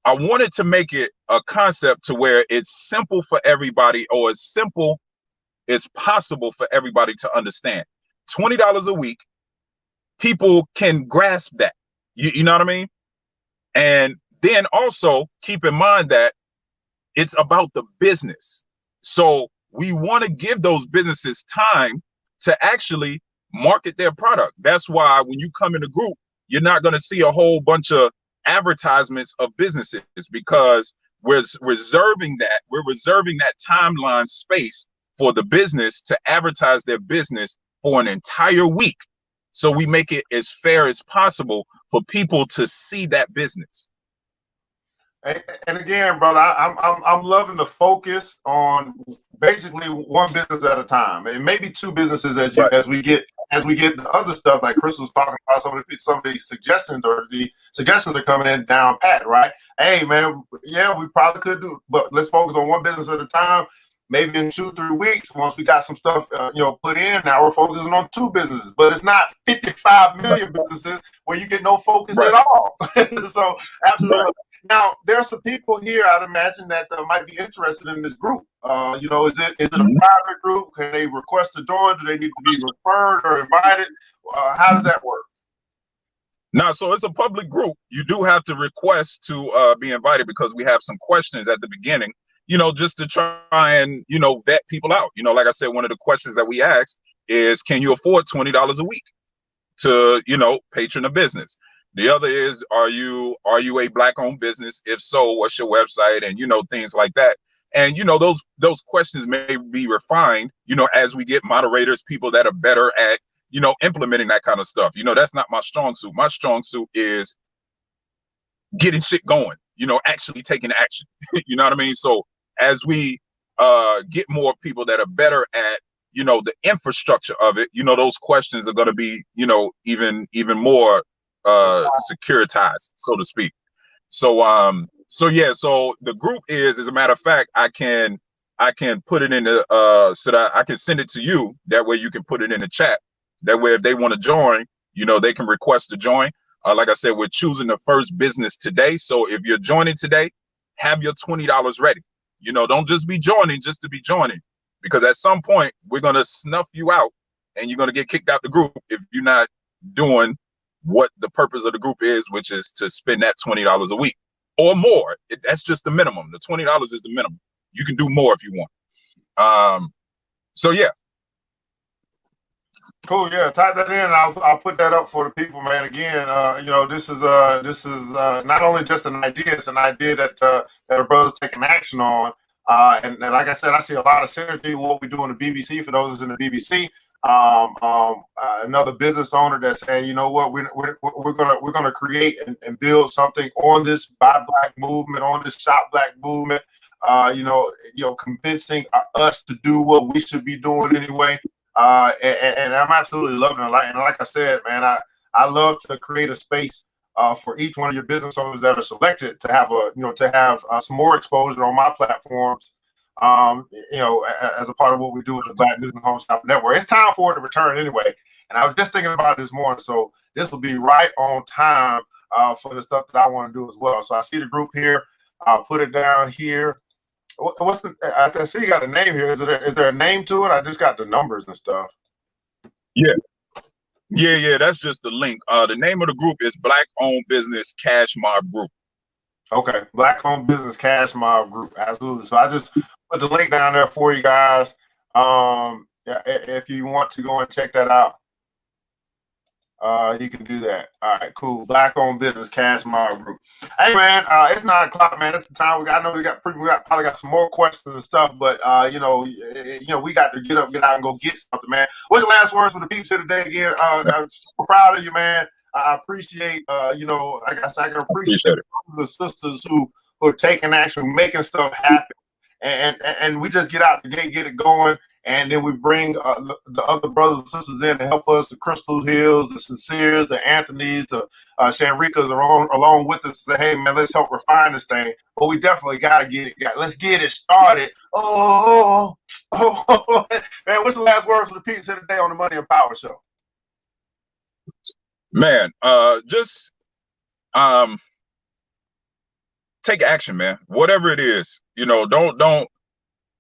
I wanted to make it a concept to where it's simple for everybody, or as simple as possible for everybody to understand. $20 a week, people can grasp that. You know what I mean? And then also keep in mind that it's about the business. So we want to give those businesses time to actually market their product. That's why when you come in a group, you're not going to see a whole bunch of advertisements of businesses, because we're reserving that timeline space for the business to advertise their business for an entire week. So we make it as fair as possible for people to see that business. And again, brother, I'm loving the focus on basically one business at a time, and maybe two businesses as we get the other stuff like Chris was talking about. Some of the suggestions are coming in down pat, right? Hey, man, yeah, we probably could do, but let's focus on one business at a time. Maybe in 2-3 weeks, once we got some stuff, put in, now we're focusing on two businesses. But it's not 55 million businesses where you get no focus at all. So absolutely. Right. Now, there's some people here, I'd imagine, that might be interested in this group. Is it a private group? Can they request to join? Do they need to be referred or invited? How does that work? No, so it's a public group. You do have to request to be invited, because we have some questions at the beginning, just to try and, vet people out. Like I said, one of the questions that we ask is, can you afford $20 a week to, patron a business? The other is, are you a Black-owned business? If so, what's your website? And, things like that. And, those questions may be refined, as we get moderators, people that are better at, implementing that kind of stuff. That's not my strong suit. My strong suit is getting shit going, actually taking action. You know what I mean? So as we get more people that are better at, the infrastructure of it, those questions are going to be, even more securitized, so to speak. So so the group is, as a matter of fact, I can put it in the so that I can send it to you. That way you can put it in the chat. That way, if they want to join, they can request to join. Like I said, we're choosing the first business today. So if you're joining today, have your $20 ready. Don't just be joining just to be joining, because at some point we're going to snuff you out and you're going to get kicked out the group if you're not doing what the purpose of the group is, which is to spend that $20 a week or more. That's just the minimum. The $20 is the minimum. You can do more if you want. So yeah. Cool. Yeah, type that in. I'll put that up for the people, man. Again, this is not only just an idea; it's an idea that our brothers taking action on. And like I said, I see a lot of synergy with what we do in the BBC. For those in the BBC, another business owner that's saying, you know what, we're gonna create and build something on this Buy Black movement, on this Shop Black movement. Convincing us to do what we should be doing anyway. And I'm absolutely loving it. And like I said, man, I love to create a space for each one of your business owners that are selected to have some more exposure on my platforms. As a part of what we do with the Black Business Home Shop Network. It's time for it to return anyway. And I was just thinking about it this morning, so this will be right on time for the stuff that I want to do as well. So I see the group here. I'll put it down here. What's I see you got a name here. Is there a name to it? I just got the numbers and stuff. Yeah. Yeah. That's just the link. The name of the group is Black Owned Business CashMob Group. Okay, Black Owned Business CashMob Group, absolutely. So I just put the link down there for you guys. Yeah, if you want to go and check that out, you can do that. All right, cool. Black Owned Business CashMob Group. Hey man, it's 9 o'clock, man. It's the time. I know we probably got some more questions and stuff, but we got to get out and go get something, man. What's your last words for the peeps here today? Again, I'm so proud of you, man. I appreciate, like I said, I can appreciate Appreciate it. the sisters who are taking action, making stuff happen, and we just get out the gate, get it going, and then we bring the other brothers and sisters in to help us. The Crystal Hills, the Sinceres, the Anthonys, the Shanrikas are along with us. Say, hey man, let's help refine this thing. But we definitely got to get it. Let's get it started. Oh, man, what's the last words for the peeps here today on the Money and Power Show? Man, just take action, man. Whatever it is, don't.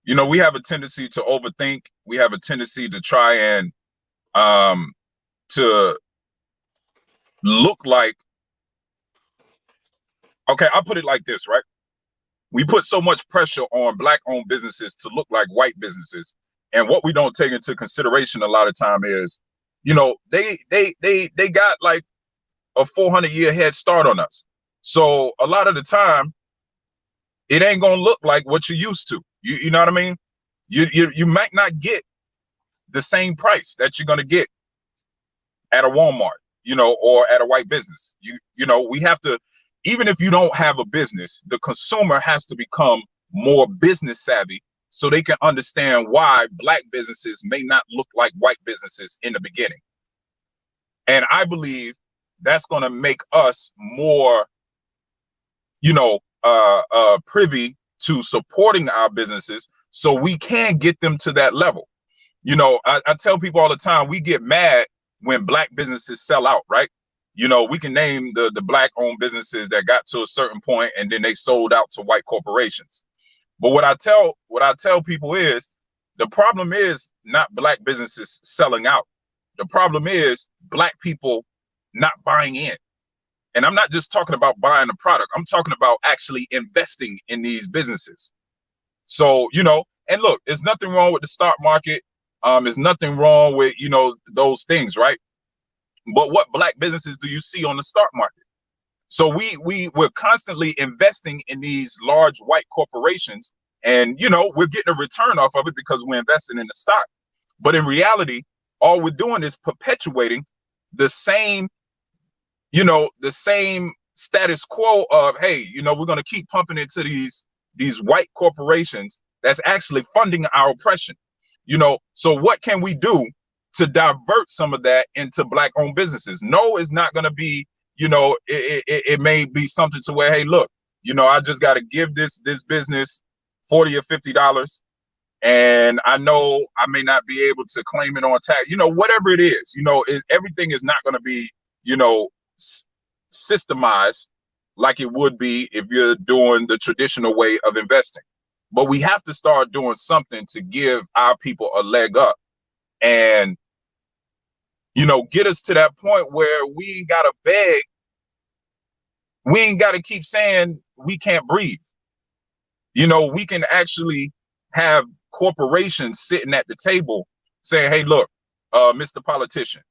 We have a tendency to overthink. We have a tendency to try and to look like. Okay, I'll put it like this, right? We put so much pressure on Black-owned businesses to look like white businesses, and what we don't take into consideration a lot of time is, they got like a 400-year head start on us. So a lot of the time, it ain't gonna look like what you're used to. You know what I mean? You might not get the same price that you're gonna get at a Walmart, or at a white business. We have to, even if you don't have a business, the consumer has to become more business savvy so they can understand why Black businesses may not look like white businesses in the beginning. And I believe that's going to make us more, privy to supporting our businesses so we can get them to that level. I tell people all the time, we get mad when Black businesses sell out, right? We can name the Black-owned businesses that got to a certain point and then they sold out to white corporations. But what I tell people is, the problem is not Black businesses selling out. The problem is Black people not buying in. And I'm not just talking about buying a product. I'm talking about actually investing in these businesses. So, and look, there's nothing wrong with the stock market. There's nothing wrong with, those things, right? But what Black businesses do you see on the stock market? So we're constantly investing in these large white corporations, and we're getting a return off of it because we're investing in the stock. But in reality, all we're doing is perpetuating the same status quo of, hey, we're going to keep pumping into these white corporations that's actually funding our oppression. So what can we do to divert some of that into Black-owned businesses? No, it's not going to be, it may be something to where, hey, look, I just got to give this business $40 or $50, and I know I may not be able to claim it on tax. Whatever it is, everything is not going to be, systemized like it would be if you're doing the traditional way of investing. But we have to start doing something to give our people a leg up and, get us to that point where we ain't got to beg. We ain't got to keep saying we can't breathe. We can actually have corporations sitting at the table saying, hey, look, Mr. Politician,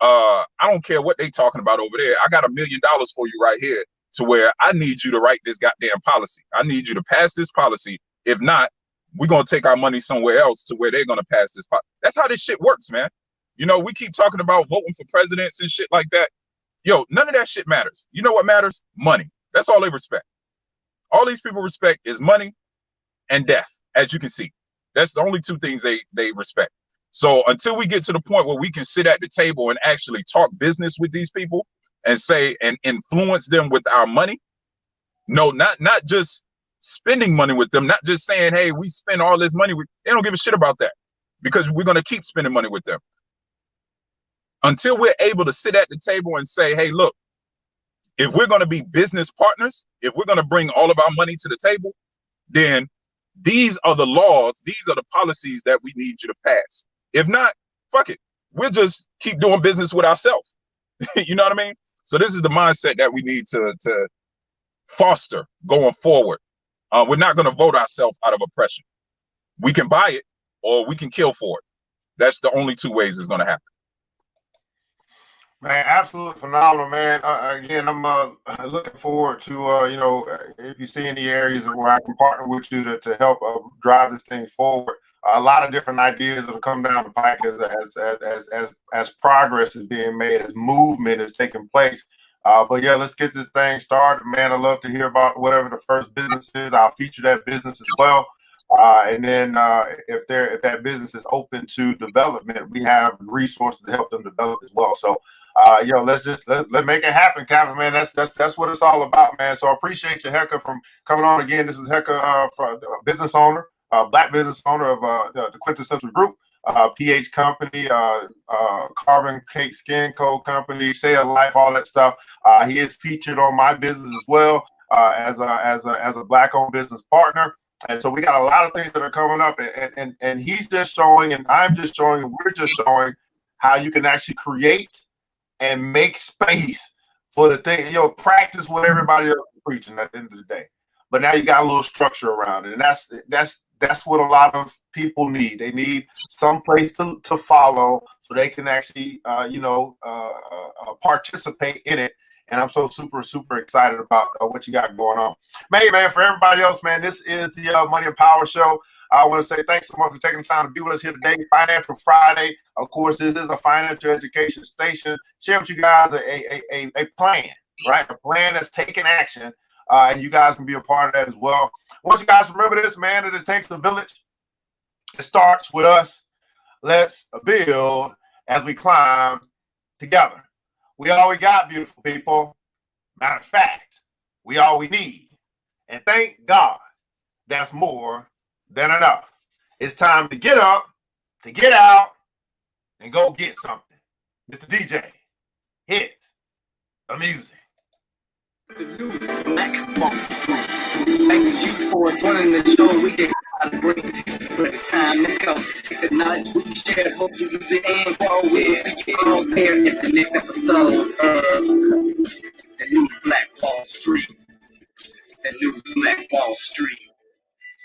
I don't care what they talking about over there. I got $1 million for you right here, to where I need you to write this goddamn policy. I need you to pass this policy. If not, we're going to take our money somewhere else to where they're going to pass this policy. That's how this shit works, man. We keep talking about voting for presidents and shit like that. Yo, none of that shit matters. You know what matters? Money. That's all they respect. All these people respect is money and death, as you can see. That's the only two things they respect. So until we get to the point where we can sit at the table and actually talk business with these people and say and influence them with our money, no, not just spending money with them, not just saying, hey, we spend all this money. They don't give a shit about that, because we're going to keep spending money with them. Until we're able to sit at the table and say, hey, look, if we're going to be business partners, if we're going to bring all of our money to the table, then these are the laws, these are the policies that we need you to pass. If not, fuck it. we'll just keep doing business with ourselves. You know what I mean? So this is the mindset that we need to foster going forward. We're not going to vote ourselves out of oppression. We can buy it or we can kill for it. That's the only two ways it's going to happen. Man, absolutely phenomenal, man. Again, I'm looking forward to, you know, if you see any areas where I can partner with you to help drive this thing forward. A lot of different ideas that will come down the pike as progress is being made, as movement is taking place. But yeah, let's get this thing started, man. I'd love to hear about whatever the first business is. I'll feature that business as well. And then if that business is open to development, we have resources to help them develop as well. So yo, let's make it happen, Captain, man. That's what it's all about, man. So I appreciate you, Hecka, from coming on again. This is Hecka, business owner, Black business owner of the Quintessential Group, PH Company, Carbon Cake Skin Co. Company, Shea Life, all that stuff. He is featured on my business as well as a Black-owned business partner. And so we got a lot of things that are coming up, and he's just showing, and I'm just showing, and we're just showing how you can actually create and make space for the thing, you know, practice what everybody else is preaching at the end of the day. But now you got a little structure around it. And that's what a lot of people need. They need some place to follow so they can actually, participate in it. And I'm so super, super excited about what you got going on. Man, for everybody else, man, this is the Money and Power Show. I want to say thanks so much for taking the time to be with us here today. Financial Friday. Of course, this is a financial education station. Share with you guys a plan, right? A plan that's taking action. And you guys can be a part of that as well. I want you guys to remember this, man, that it takes a village. It starts with us. Let's build as we climb together. We all we got, beautiful people. Matter of fact, we all we need. And thank God that's more than enough. It's time to get up, to get out, and go get something. Mr. DJ, hit the music. The new Black Wall Street. Thanks you for joining the show. We get out of brains, but it's time to go. Take the knowledge we share, hope you use it and grow. We'll see you all there at the next episode of the new Black Wall Street. The new Black Wall Street.